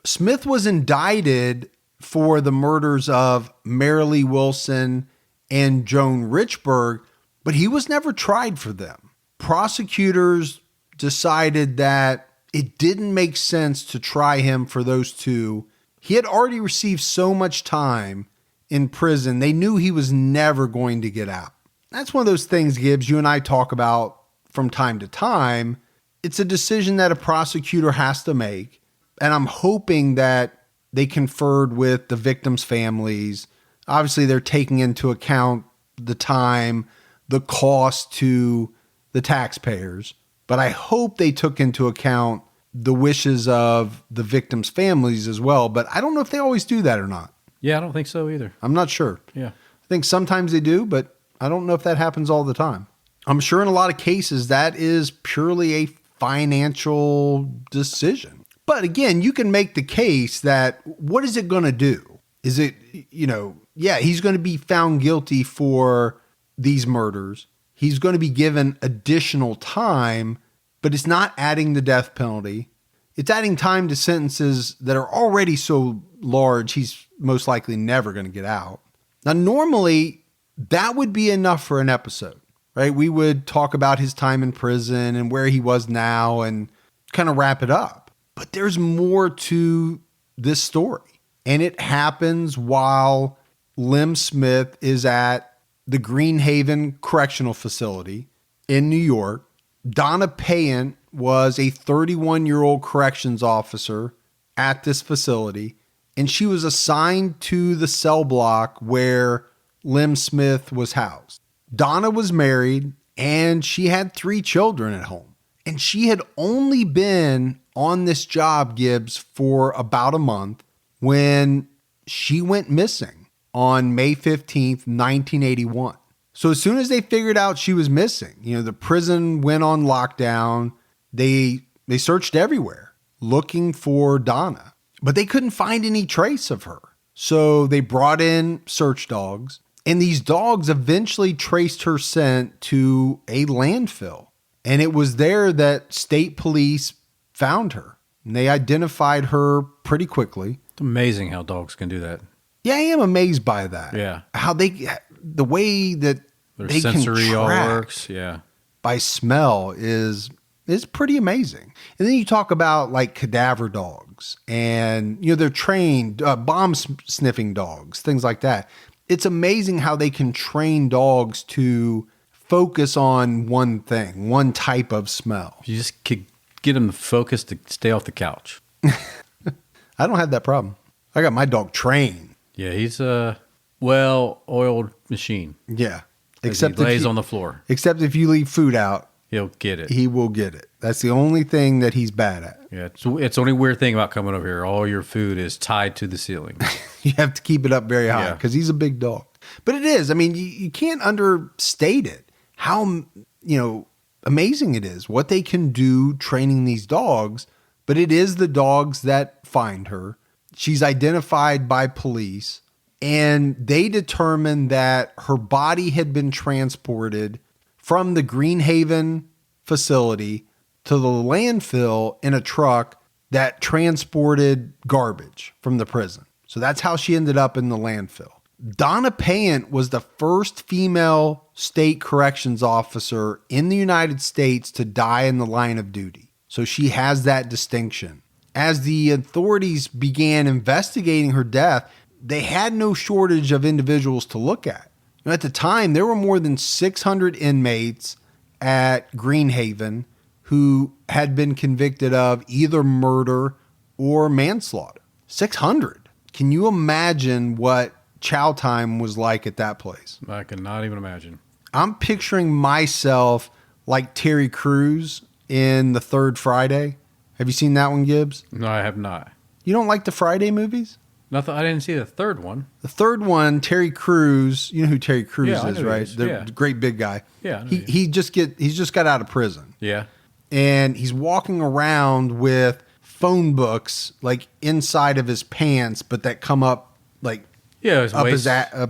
Smith was indicted for the murders of Marilee Wilson and Joan Richburg, but he was never tried for them. Prosecutors decided that it didn't make sense to try him for those two. He had already received so much time in prison, they knew he was never going to get out. That's one of those things, Gibbs, you and I talk about from time to time. It's a decision that a prosecutor has to make. And I'm hoping that they conferred with the victims' families. Obviously, they're taking into account the time, the cost to the taxpayers. But I hope they took into account the wishes of the victims' families as well. But I don't know if they always do that or not. Yeah, I don't think so either. I'm not sure. Yeah. I think sometimes they do, but I don't know if that happens all the time. I'm sure in a lot of cases that is purely a financial decision. But again, you can make the case that what is it going to do? Is it, he's going to be found guilty for these murders. He's going to be given additional time, but it's not adding the death penalty. It's adding time to sentences that are already so large, he's most likely never going to get out. Now, normally that would be enough for an episode, right? We would talk about his time in prison and where he was now and kind of wrap it up. But there's more to this story. And it happens while Lem Smith is at the Greenhaven Correctional Facility in New York. Donna Payant was a 31-year-old corrections officer at this facility, and she was assigned to the cell block where Lem Smith was housed. Donna was married, and she had 3 children at home. And she had only been on this job, Gibbs, for about a month when she went missing on May 15th, 1981. So as soon as they figured out she was missing, the prison went on lockdown. They searched everywhere looking for Donna, but they couldn't find any trace of her. So they brought in search dogs, and these dogs eventually traced her scent to a landfill. And it was there that state police found her, and they identified her pretty quickly. It's amazing how dogs can do that. Yeah, I am amazed by that. Yeah. How the way that Their they sensory can all track works. Yeah. by smell is pretty amazing. And then you talk about like cadaver dogs, and they're trained bomb sniffing dogs, things like that. It's amazing how they can train dogs to focus on one thing, one type of smell. You just could get them to focus to stay off the couch. I don't have that problem. I got my dog trained. Yeah, he's a well-oiled machine. Yeah. Except he lays on the floor. Except if you leave food out, he'll get it. He will get it. That's the only thing that he's bad at. Yeah, it's the only weird thing about coming over here. All your food is tied to the ceiling. You have to keep it up very high because he's a big dog. But it is. I mean, you can't understate it. How, amazing it is what they can do training these dogs, but it is the dogs that find her. She's identified by police, and they determined that her body had been transported from the Greenhaven facility to the landfill in a truck that transported garbage from the prison. So that's how she ended up in the landfill. Donna Payant was the first female state corrections officer in the United States to die in the line of duty. So she has that distinction. As the authorities began investigating her death, they had no shortage of individuals to look at. At the time, there were more than 600 inmates at Greenhaven who had been convicted of either murder or manslaughter. 600. Can you imagine what chow time was like at that place? I cannot even imagine. I'm picturing myself like Terry Crews in The Third Friday. Have you seen that one, Gibbs? No, I have not. You don't like the Friday movies? Nothing. I didn't see the third one. The third one, Terry Crews. You know who Terry Crews is, right? The great big guy. Yeah. He's just got out of prison. Yeah. And he's walking around with phone books like inside of his pants, but that come up like up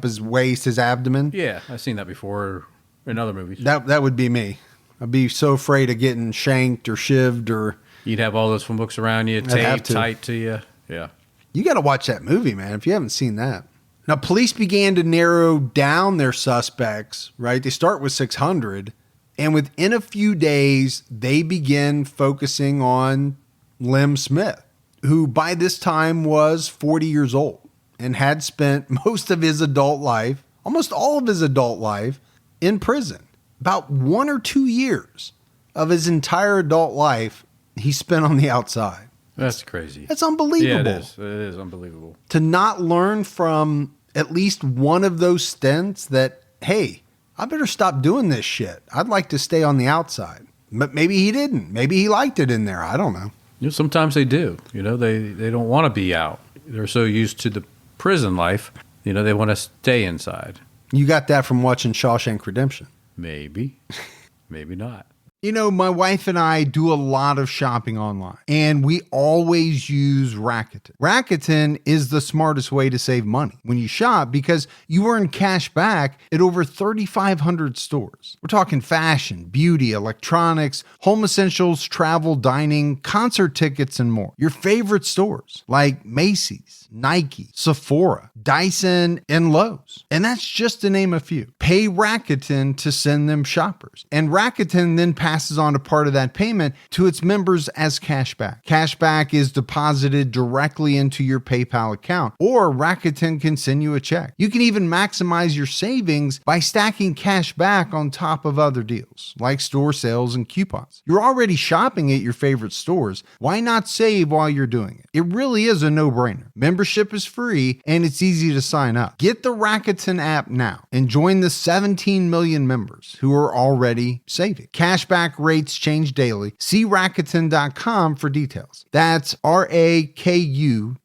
his waist, his abdomen. Yeah, I've seen that before in other movies. That would be me. I'd be so afraid of getting shanked or shivved or. You'd have all those phone books around you, taped tight to you. Yeah. You got to watch that movie, man, if you haven't seen that. Now, police began to narrow down their suspects, right? They start with 600, and within a few days, they begin focusing on Lem Smith, who by this time was 40 years old and had spent most of his adult life, almost all of his adult life, in prison. About 1 or 2 years of his entire adult life, he spent on the outside. That's crazy. That's unbelievable. Yeah, it is. It is unbelievable. To not learn from at least one of those stints that, hey, I better stop doing this shit. I'd like to stay on the outside. But maybe he didn't. Maybe he liked it in there. I don't know. Sometimes they do. They don't want to be out. They're so used to the prison life. They want to stay inside. You got that from watching Shawshank Redemption. Maybe. Maybe not. My wife and I do a lot of shopping online, and we always use Rakuten. Rakuten is the smartest way to save money when you shop because you earn cash back at over 3,500 stores. We're talking fashion, beauty, electronics, home essentials, travel, dining, concert tickets, and more. Your favorite stores like Macy's, Nike, Sephora, Dyson, and Lowe's. And that's just to name a few. Pay Rakuten to send them shoppers. And Rakuten then passes on a part of that payment to its members as cashback. Cashback is deposited directly into your PayPal account, or Rakuten can send you a check. You can even maximize your savings by stacking cash back on top of other deals, like store sales and coupons. You're already shopping at your favorite stores. Why not save while you're doing it? It really is a no-brainer. Membership is free and it's easy to sign up. Get the Rakuten app now and join the 17 million members who are already saving. Cashback rates change daily. See Rakuten.com for details. That's Rakuten.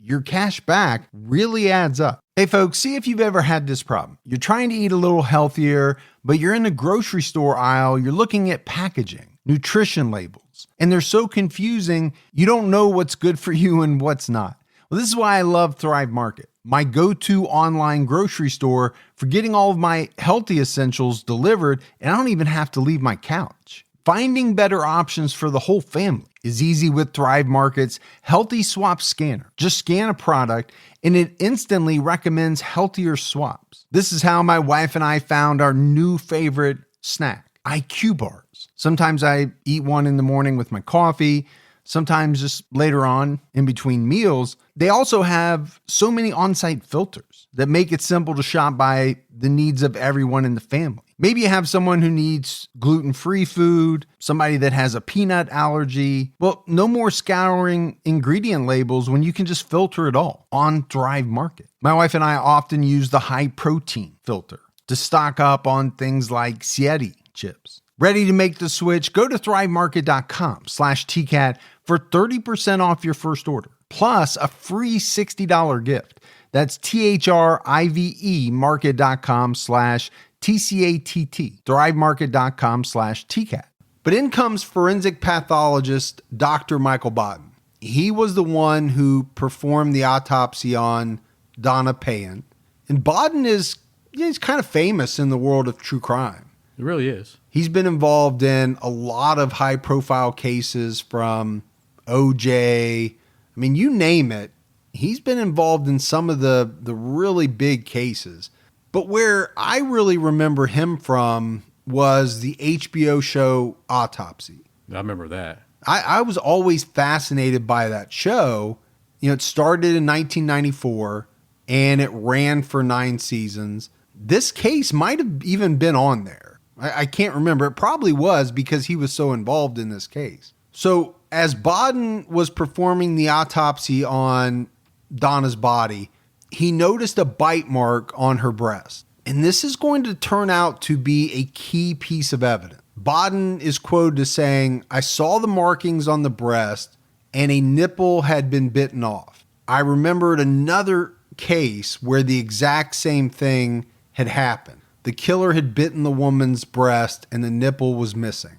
Your cash back really adds up. Hey folks, see if you've ever had this problem. You're trying to eat a little healthier, but you're in the grocery store aisle, you're looking at packaging, nutrition labels, and they're so confusing, you don't know what's good for you and what's not. Well, this is why I love Thrive Market, my go-to online grocery store for getting all of my healthy essentials delivered, and I don't even have to leave my couch. Finding better options for the whole family is easy with Thrive Market's Healthy Swap Scanner. Just scan a product and it instantly recommends healthier swaps. This is how my wife and I found our new favorite snack, IQ bars. Sometimes I eat one in the morning with my coffee, sometimes just later on in between meals. They also have so many on-site filters that make it simple to shop by the needs of everyone in the family. Maybe you have someone who needs gluten-free food, somebody that has a peanut allergy. Well, no more scouring ingredient labels when you can just filter it all on Thrive Market. My wife and I often use the high protein filter to stock up on things like Sieti chips. Ready to make the switch? Go to thrivemarket.com/TCAT for 30% off your first order, plus a free $60 gift. That's THRIVE market.com/TCATT, thrivemarket.com/TCAT. But in comes forensic pathologist Dr. Michael Baden. He was the one who performed the autopsy on Donna Payen. And Baden he's kind of famous in the world of true crime. It really is. He's been involved in a lot of high-profile cases from OJ. I mean, you name it. He's been involved in some of the really big cases. But where I really remember him from was the HBO show Autopsy. I remember that. I was always fascinated by that show. You know, it started in 1994 and it ran for 9 seasons. This case might have even been on there. I can't remember. It probably was because he was so involved in this case. So as Baden was performing the autopsy on Donna's body, he noticed a bite mark on her breast. And this is going to turn out to be a key piece of evidence. Baden is quoted as saying, "I saw the markings on the breast and a nipple had been bitten off. I remembered another case where the exact same thing had happened. The killer had bitten the woman's breast and the nipple was missing."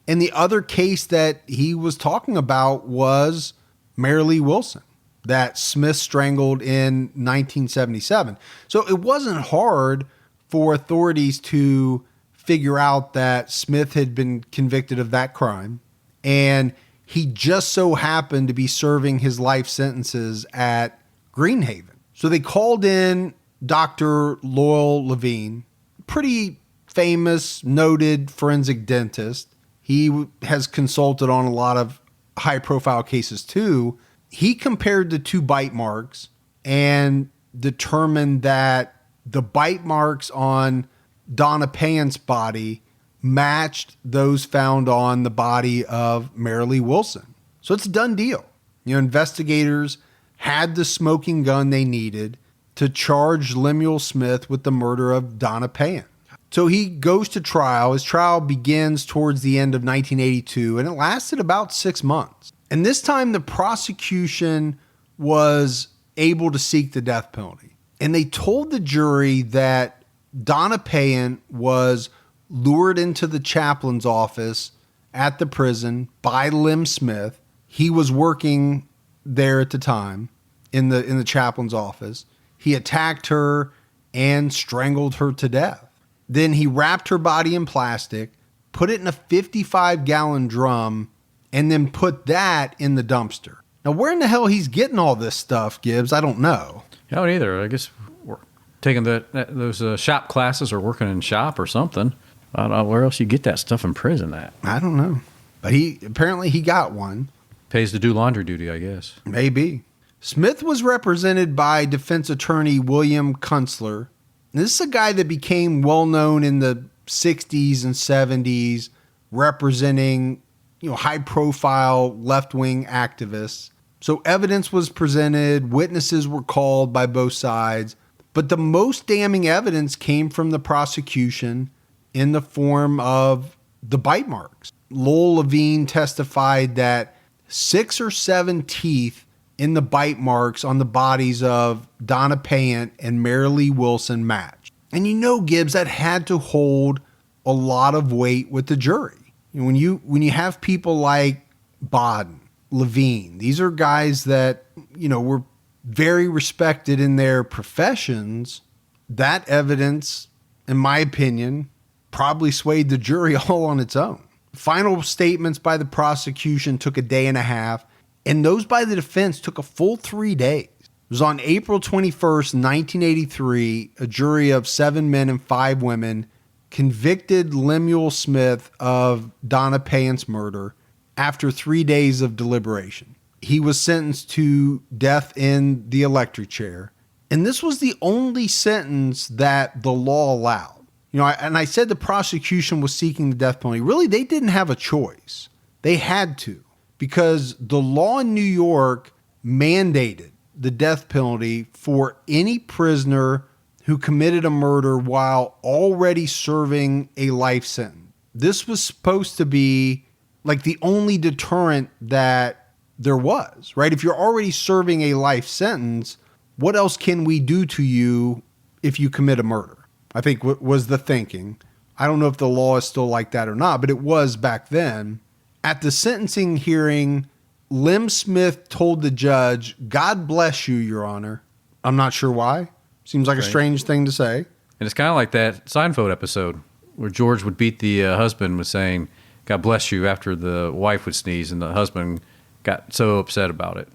And the other case that he was talking about was Mary Lee Wilson, that Smith strangled in 1977. So it wasn't hard for authorities to figure out that Smith had been convicted of that crime, and he just so happened to be serving his life sentences at Greenhaven. So they called in Dr. Loyal Levine, pretty famous, noted forensic dentist. He has consulted on a lot of high-profile cases too. He compared the 2 bite marks and determined that the bite marks on Donna Payen's body matched those found on the body of Mary Lee Wilson. So it's a done deal. You know, investigators had the smoking gun they needed to charge Lemuel Smith with the murder of Donna Payen. So he goes to trial. His trial begins towards the end of 1982, and it lasted about 6 months. And this time the prosecution was able to seek the death penalty. And they told the jury that Donna Payen was lured into the chaplain's office at the prison by Lem Smith. He was working there at the time in the chaplain's office. He attacked her and strangled her to death. Then he wrapped her body in plastic, put it in a 55-gallon drum, and then put that in the dumpster. Now, where in the hell he's getting all this stuff, Gibbs, I don't know. I don't either. I guess we're taking those shop classes or working in shop or something. I don't know where else you get that stuff in prison at. I don't know. But apparently he got one. Pays to do laundry duty, I guess. Maybe. Smith was represented by defense attorney William Kunstler. This is a guy that became well-known in the 60s and 70s, representing, high-profile left-wing activists. So evidence was presented, witnesses were called by both sides, but the most damning evidence came from the prosecution in the form of the bite marks. Lowell Levine testified that 6 or 7 teeth in the bite marks on the bodies of Donna Payant and Marilee Wilson matched. And Gibbs, that had to hold a lot of weight with the jury. When you have people like Bodden, Levine, these are guys that, were very respected in their professions. That evidence, in my opinion, probably swayed the jury all on its own. Final statements by the prosecution took a day and a half, and those by the defense took a full 3 days. It was on April 21st, 1983, a jury of 7 men and 5 women convicted Lemuel Smith of Donna Payant's murder after 3 days of deliberation. He was sentenced to death in the electric chair, and this was the only sentence that the law allowed. I said the prosecution was seeking the death penalty. Really, they didn't have a choice. They had to, because the law in New York mandated the death penalty for any prisoner who committed a murder while already serving a life sentence. This was supposed to be like the only deterrent that there was, right? If you're already serving a life sentence, what else can we do to you if you commit a murder? I think was the thinking. I don't know if the law is still like that or not, but it was back then. At the sentencing hearing, Lem Smith told the judge, "God bless you, Your Honor." I'm not sure why. Seems like a strange thing to say. And it's kind of like that Seinfeld episode where George would beat the husband with saying, "God bless you," after the wife would sneeze, and the husband got so upset about it.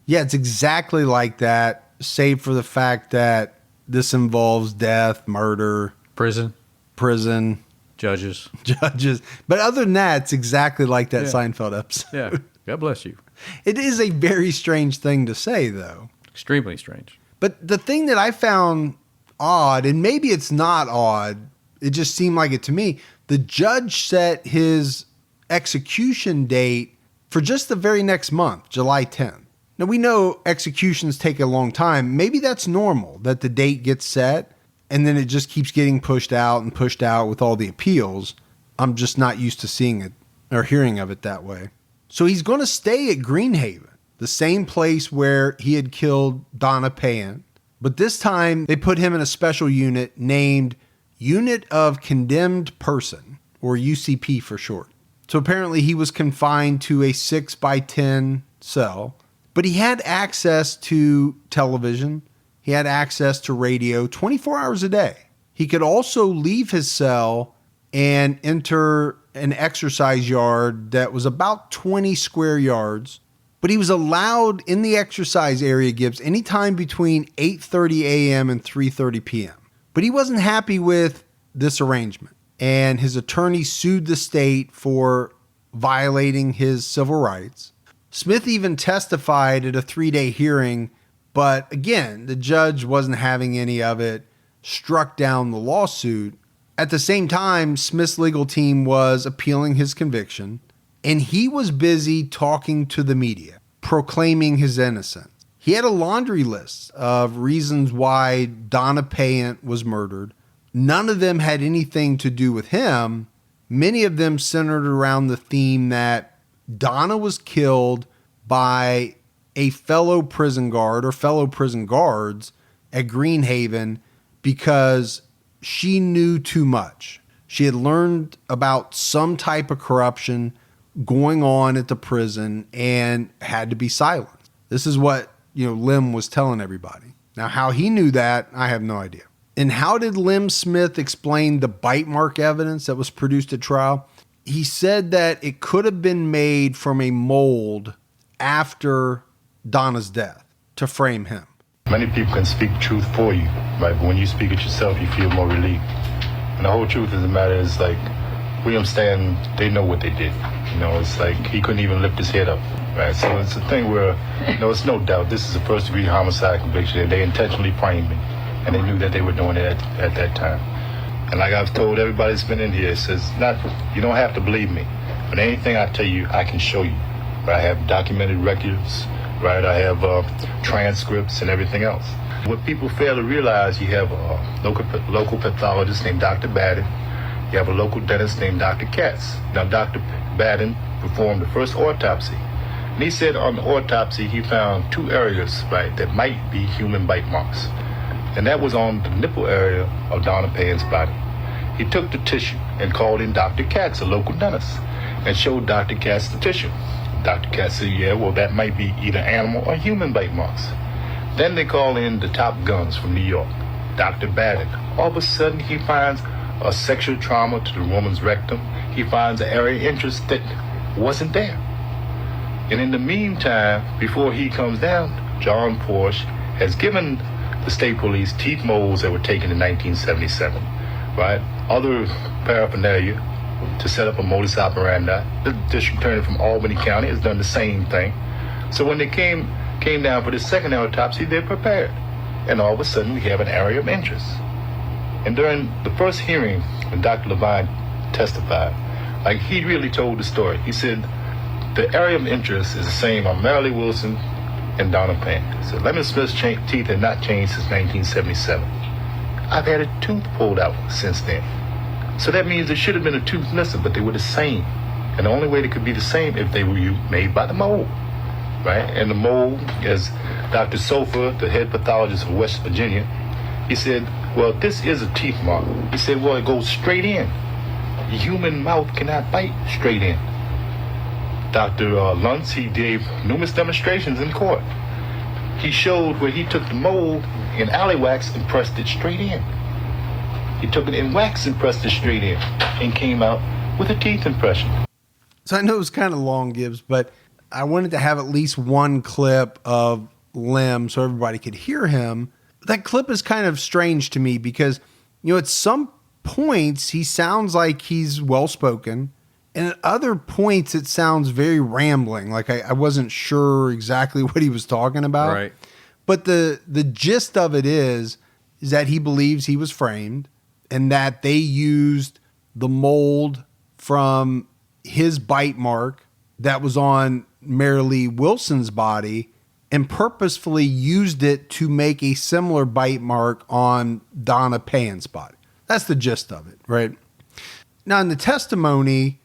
Yeah, it's exactly like that, save for the fact that this involves death, murder, prison, judges. But other than that, it's exactly like that Seinfeld episode. Yeah, God bless you. It is a very strange thing to say, though. Extremely strange. But the thing that I found odd, and maybe it's not odd, it just seemed like it to me, the judge set his execution date for just the very next month, July 10th. Now, we know executions take a long time. Maybe that's normal, that the date gets set and then it just keeps getting pushed out with all the appeals. I'm just not used to seeing it or hearing of it that way. So he's going to stay at Greenhaven, the same place where he had killed Donna Payant. But this time they put him in a special unit named Unit of Condemned Person, or UCP for short. So apparently he was confined to a 6x10 cell. But he had access to television. He had access to radio 24 hours a day. He could also leave his cell and enter an exercise yard that was about 20 square yards. But he was allowed in the exercise area, Gibbs, anytime between 8:30 a.m. and 3:30 p.m. But he wasn't happy with this arrangement, and his attorney sued the state for violating his civil rights. Smith even testified at a 3-day hearing, but again, the judge wasn't having any of it, struck down the lawsuit. At the same time, Smith's legal team was appealing his conviction, and he was busy talking to the media, proclaiming his innocence. He had a laundry list of reasons why Donna Payant was murdered. None of them had anything to do with him. Many of them centered around the theme that Donna was killed by a fellow prison guard or fellow prison guards at Greenhaven because she knew too much. She had learned about some type of corruption going on at the prison and had to be silenced. This is what, Lem was telling everybody. Now, how he knew that, I have no idea. And how did Lem Smith explain the bite mark evidence that was produced at trial? He said that it could have been made from a mold after Donna's death to frame him. Many people can speak truth for you, right? But when you speak it yourself, you feel more relief. And the whole truth of the matter is, like, William Stanton, they know what they did. You know, it's like he couldn't even lift his head up, right? So it's a thing where, you know, it's no doubt this is a first-degree homicide conviction, and they intentionally framed me, and they knew that they were doing it at that time. And like I've told everybody that's been in here, it says, you don't have to believe me, but anything I tell you, I can show you. Right? I have documented records, right? I have transcripts and everything else. What people fail to realize, you have a local pathologist named Dr. Baden. You have a local dentist named Dr. Katz. Now, Dr. Baden performed the first autopsy. And he said on the autopsy, he found 2 areas, right, that might be human bite marks. And that was on the nipple area of Donna Payne's body. He took the tissue and called in Dr. Katz, a local dentist, and showed Dr. Katz the tissue. Dr. Katz said, yeah, well, that might be either animal or human bite marks. Then they call in the top guns from New York, Dr. Baden. All of a sudden, he finds a sexual trauma to the woman's rectum. He finds an area of interest that wasn't there. And in the meantime, before he comes down, John Porsche has given the state police teeth molds that were taken in 1977, right? Other paraphernalia to set up a modus operandi. The district attorney from Albany County has done the same thing. So when they came down for the second autopsy, they're prepared. And all of a sudden, we have an area of interest. And during the first hearing, when Dr. Levine testified, like, he really told the story. He said, the area of interest is the same on Marilee Wilson and Donna Payne. So Lemuel Smith's teeth had not changed since 1977. I've had a tooth pulled out since then. So that means there should have been a tooth missing, but they were the same. And the only way they could be the same if they were made by the mold, right? And the mold, as Dr. Sofa, the head pathologist of West Virginia, he said, well, this is a teeth mark. He said, well, it goes straight in. The human mouth cannot bite straight in. Dr. Luntz, he gave numerous demonstrations in court. He showed where he took the mold in alley wax and pressed it straight in. He took it in wax and pressed it straight in and came out with a teeth impression. So I know it was kind of long, Gibbs, but I wanted to have at least one clip of Lem so everybody could hear him. That clip is kind of strange to me because, you know, at some points he sounds like he's well-spoken, and at other points it sounds very rambling, like I wasn't sure exactly what he was talking about. Right. But the gist of it is that he believes he was framed and that they used the mold from his bite mark that was on Marilee Wilson's body and purposefully used it to make a similar bite mark on Donna Payne's body. That's the gist of it, right? Now, in the testimony,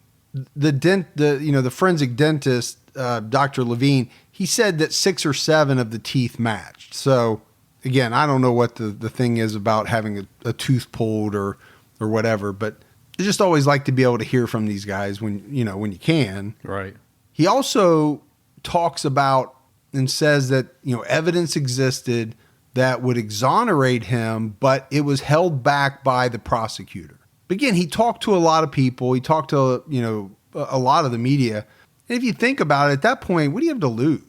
the forensic dentist, Dr. Levine, he said that 6 or 7 of the teeth matched. So, again, I don't know what the thing is about having a tooth pulled or whatever, but I just always like to be able to hear from these guys when you can. Right. He also talks about and says that, evidence existed that would exonerate him, but it was held back by the prosecutor. But again, he talked to a lot of people. He talked to, a lot of the media. And if you think about it, at that point, what do you have to lose?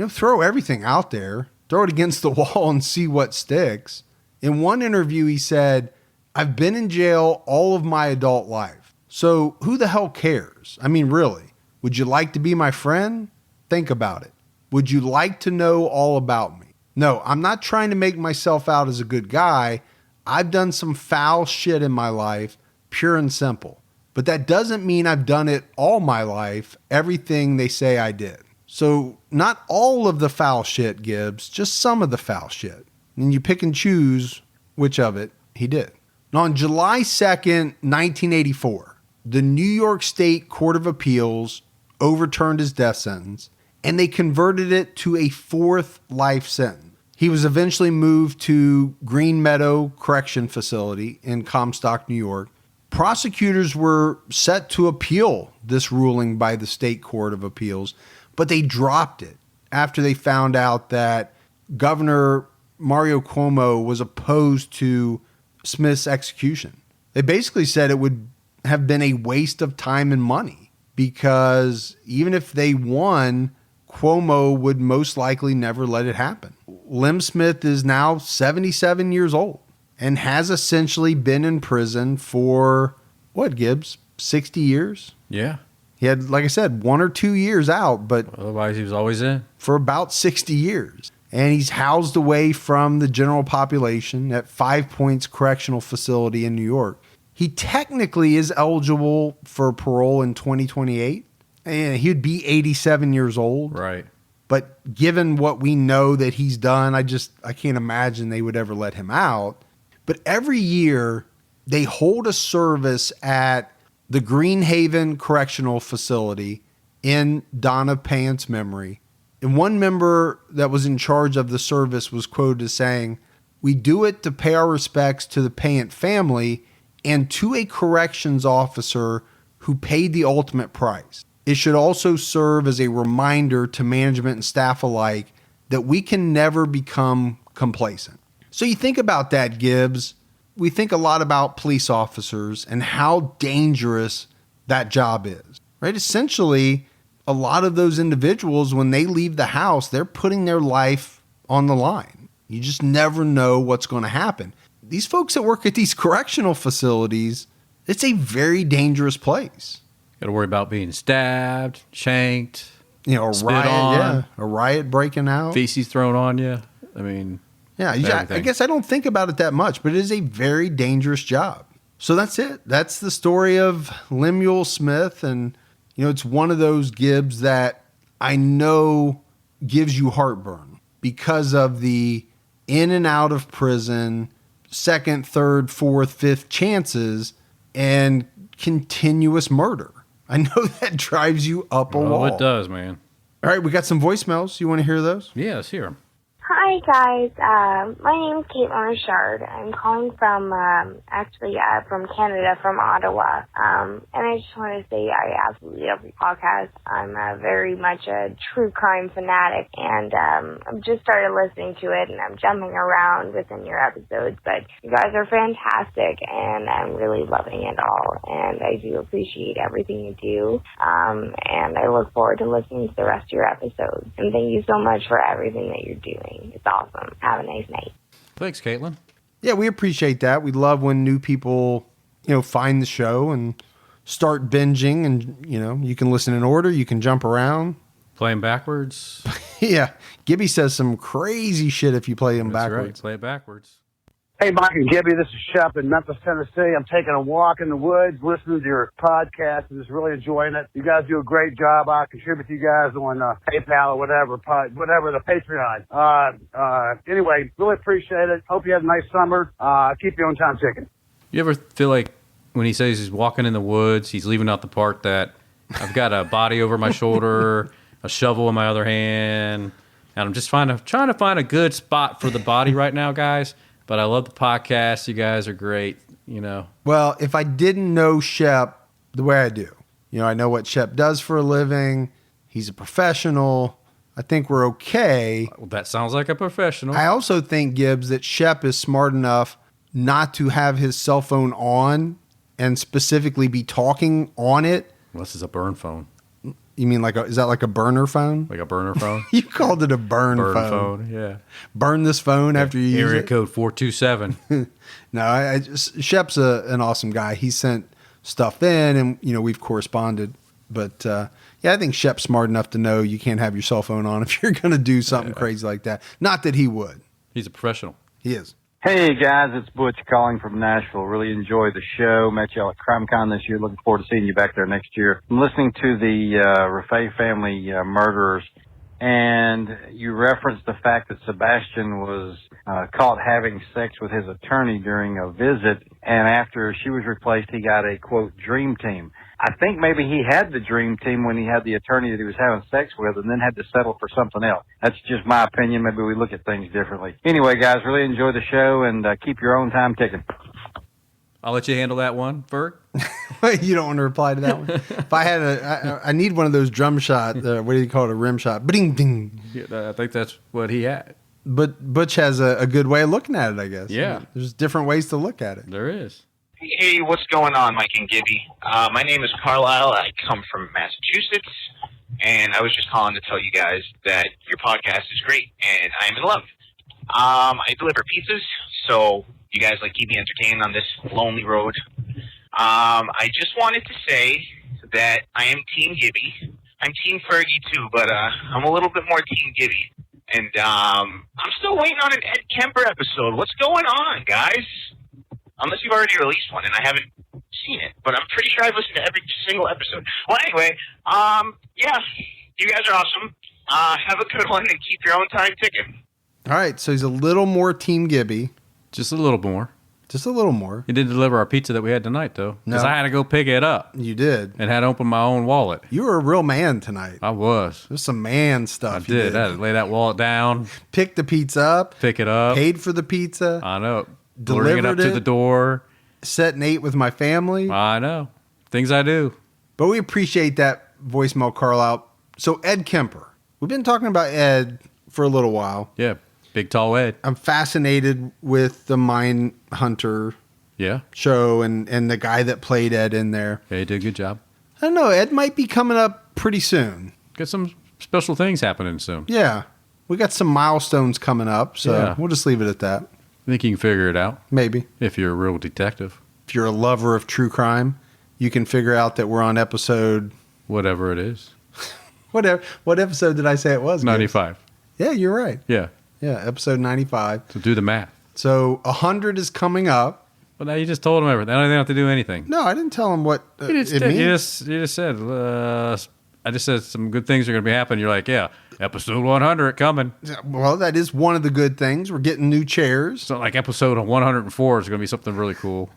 Throw everything out there, throw it against the wall and see what sticks. In one interview, he said, I've been in jail all of my adult life. So who the hell cares? I mean, really, would you like to be my friend? Think about it. Would you like to know all about me? No, I'm not trying to make myself out as a good guy. I've done some foul shit in my life, pure and simple. But that doesn't mean I've done it all my life, everything they say I did. So not all of the foul shit, Gibbs, just some of the foul shit. And you pick and choose which of it he did. Now, on July 2nd, 1984, the New York State Court of Appeals overturned his death sentence, and they converted it to a 4th life sentence. He was eventually moved to Green Meadow Correction Facility in Comstock, New York. Prosecutors were set to appeal this ruling by the State Court of Appeals, but they dropped it after they found out that Governor Mario Cuomo was opposed to Smith's execution. They basically said it would have been a waste of time and money because even if they won, Cuomo would most likely never let it happen. Lem Smith is now 77 years old and has essentially been in prison for, what, Gibbs, 60 years? Yeah. He had, like I said, 1 or 2 years out, but Otherwise, he was always in. for about 60 years. And he's housed away from the general population at 5 Points Correctional Facility in New York. He technically is eligible for parole in 2028. And he would be 87 years old. Right. But given what we know that he's done, I can't imagine they would ever let him out. But every year they hold a service at the Greenhaven Correctional Facility in Donna Payant's memory. And one member that was in charge of the service was quoted as saying, "We do it to pay our respects to the Payant family and to a corrections officer who paid the ultimate price. It should also serve as a reminder to management and staff alike that we can never become complacent." So you think about that, Gibbs. We think a lot about police officers and how dangerous that job is, right? Essentially, a lot of those individuals, when they leave the house, they're putting their life on the line. You just never know what's going to happen. These folks that work at these correctional facilities, it's a very dangerous place. Got to worry about being stabbed, shanked, A riot breaking out. feces thrown on you. I mean, Yeah, everything. I guess I don't think about it that much, but it is a very dangerous job. So that's it. That's the story of Lemuel Smith. And, it's one of those, Gibbs, that I know gives you heartburn because of the in and out of prison, second, third, fourth, fifth chances, and continuous murder. I know that drives you up a wall. it does, man. All right, we got some voicemails. You want to hear those? Yeah, let's hear 'em. Hi, guys. My name's Caitlin Richard. I'm calling from, from Canada, from Ottawa. And I just want to say I absolutely love your podcast. I'm very much a true crime fanatic, and I've just started listening to it, and I'm jumping around within your episodes. But you guys are fantastic, and I'm really loving it all. And I do appreciate everything you do. And I look forward to listening to the rest of your episodes. And thank you so much for everything that you're doing. It's awesome. Have a nice night. Thanks, Caitlin. Yeah, we appreciate that. We love when new people, find the show and start binging, and, you can listen in order. You can jump around. Playing backwards. Yeah. Gibby says some crazy shit if you play them That's backwards. right. Play it backwards. Hey, Mike and Gibby, this is Shep in Memphis, Tennessee. I'm taking a walk in the woods, listening to your podcast, and just really enjoying it. You guys do a great job. I contribute to you guys on PayPal or whatever, the Patreon. Anyway, really appreciate it. Hope you have a nice summer. Keep you on time ticking. You ever feel like when he says he's walking in the woods, he's leaving out the part that I've got a body over my shoulder, a shovel in my other hand, and I'm just trying to find a good spot for the body right now, guys. But I love the podcast. You guys are great, Well, if I didn't know Shep the way I do, I know what Shep does for a living. He's a professional. I think we're okay. Well, that sounds like a professional. I also think, Gibbs, that Shep is smart enough not to have his cell phone on and specifically be talking on it. Unless it's a burn phone. You mean is that like a burner phone? Like a burner phone? You called it a burn phone, yeah. Burn this phone after you use Area it? code 427. No, Shep's an awesome guy. He sent stuff in, and, we've corresponded. But, I think Shep's smart enough to know you can't have your cell phone on if you're going to do something crazy like that. Not that he would. He's a professional. He is. Hey guys, it's Butch calling from Nashville. Really enjoyed the show. Met y'all at CrimeCon this year. Looking forward to seeing you back there next year. I'm listening to the Raffaele family murderers, and you referenced the fact that Sebastian was caught having sex with his attorney during a visit, and after she was replaced, he got a, quote, dream team. I think maybe he had the dream team when he had the attorney that he was having sex with and then had to settle for something else. That's just my opinion. Maybe we look at things differently. Anyway, guys, really enjoy the show, and keep your own time ticking. I'll let you handle that one, Ferg. You don't want to reply to that one? If I had I need one of those drum shot, what do you call it, a rim shot? Bing, ding. Yeah, I think that's what he had. But Butch has a good way of looking at it, I guess. Yeah. There's different ways to look at it. There is. Hey, what's going on, Mike and Gibby? My name is Carlisle. I come from Massachusetts, and I was just calling to tell you guys that your podcast is great, and I am in love. I deliver pizzas, so you guys keep me entertained on this lonely road. I just wanted to say that I am Team Gibby. I'm Team Fergie too, but I'm a little bit more Team Gibby. And I'm still waiting on an Ed Kemper episode. What's going on, guys? Unless you've already released one, and I haven't seen it. But I'm pretty sure I've listened to every single episode. Well, anyway, yeah, you guys are awesome. Have a good one, and keep your own time ticking. All right, so he's a little more Team Gibby. Just a little more. Just a little more. He didn't deliver our pizza that we had tonight, though. Because No. I had to go pick it up. You did. And had to open my own wallet. You were a real man tonight. I was. There's some man I stuff. you did. I had to lay that wallet down, Pick the pizza up. pick it up. Paid for the pizza. I know. Bring it up Delivered to it. the door. Set and ate with my family. I know. Things I do. But we appreciate that voicemail, Carlisle. So Ed Kemper. We've been talking about Ed for a little while. Yeah. Big tall Ed. I'm fascinated with the Mine Hunter Yeah. show and the guy that played Ed in there. Yeah, he did a good job. I don't know. Ed might be coming up pretty soon. Got some special things happening soon. Yeah. We got some milestones coming up. So Yeah. we'll just leave it at that. I think you can figure it out Maybe. if you're a real detective. If you're a lover of true crime, you can figure out that we're on episode... Whatever it is. Whatever. What episode did I say it was? Gibbs? 95. Yeah, you're right. Yeah. Yeah, episode 95. So do the math. So 100 is coming up. But now you just told them everything. I don't have to do anything. No, I didn't tell him what You just, it did. means. You just said, I just said some good things are going to be happening. You're like, yeah, episode 100 coming. Well, that is one of the good things. We're getting new chairs. So like episode 104 is going to be something really cool.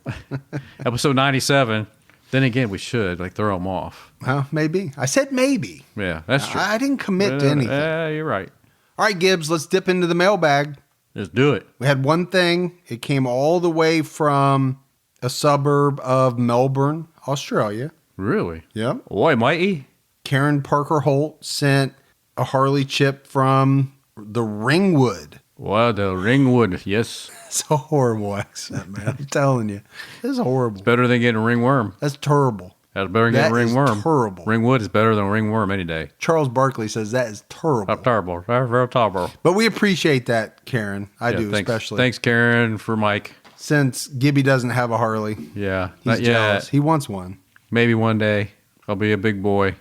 Episode 97. Then again, we should throw them off. Well, maybe. I said maybe. Yeah, that's true. I didn't commit to anything. Yeah, you're right. All right, Gibbs, let's dip into the mailbag. Let's do it. We had one thing. It came all the way from a suburb of Melbourne, Australia. Really? Yep. Boy, mighty. Karen Parker Holt sent a Harley chip from the Ringwood. Wow, the Ringwood. Yes. It's a horrible accent, man. I'm telling you. It's horrible. Better than getting a ringworm. That's terrible. That's better than That getting a is ringworm. terrible. Ringwood is better than a ringworm any day. Charles Barkley says that is terrible. That's terrible. Very, very terrible. But we appreciate that, Karen. I do, thanks, especially. Thanks, Karen, for Mike. Since Gibby doesn't have a Harley. Yeah. He's Not jealous. yet. He wants one. Maybe one day I'll be a big boy.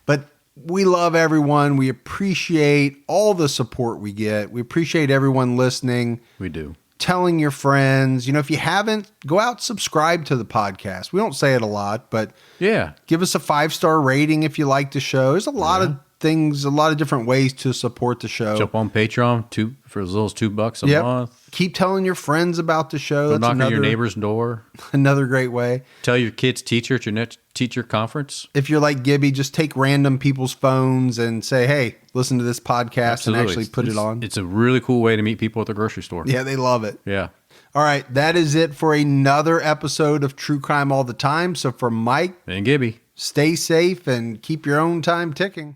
But we love everyone. We appreciate all the support we get. We appreciate everyone listening, We do. telling your friends. If you haven't, go out, subscribe to the podcast. We don't say it a lot, but Yeah. give us a 5-star rating if you like the show. There's a lot of things, a lot of different ways to support the show. Jump on Patreon for as little as $2 a Yep. month. Keep telling your friends about the show. Go That's knock on your neighbor's door. another great way. Tell your kid's teacher at your next teacher conference. If you're like Gibby, just take random people's phones and say, hey, listen to this podcast and actually put it on. It's a really cool way to meet people at the grocery store. Yeah, they love it. Yeah. All right, that is it for another episode of True Crime All the Time. So for Mike, And Gibby. stay safe and keep your own time ticking.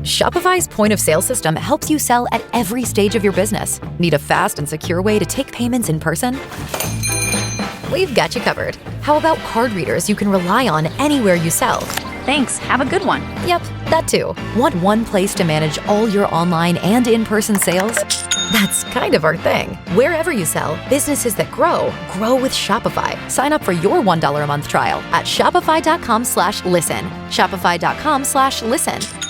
Shopify's point of sale system helps you sell at every stage of your business. Need a fast and secure way to take payments in person? We've got you covered. How about card readers you can rely on anywhere you sell? Thanks. Have a good one. Yep, that too. Want one place to manage all your online and in-person sales? That's kind of our thing. Wherever you sell, businesses that grow with Shopify. Sign up for your $1 a month trial at shopify.com/listen. Shopify.com/listen.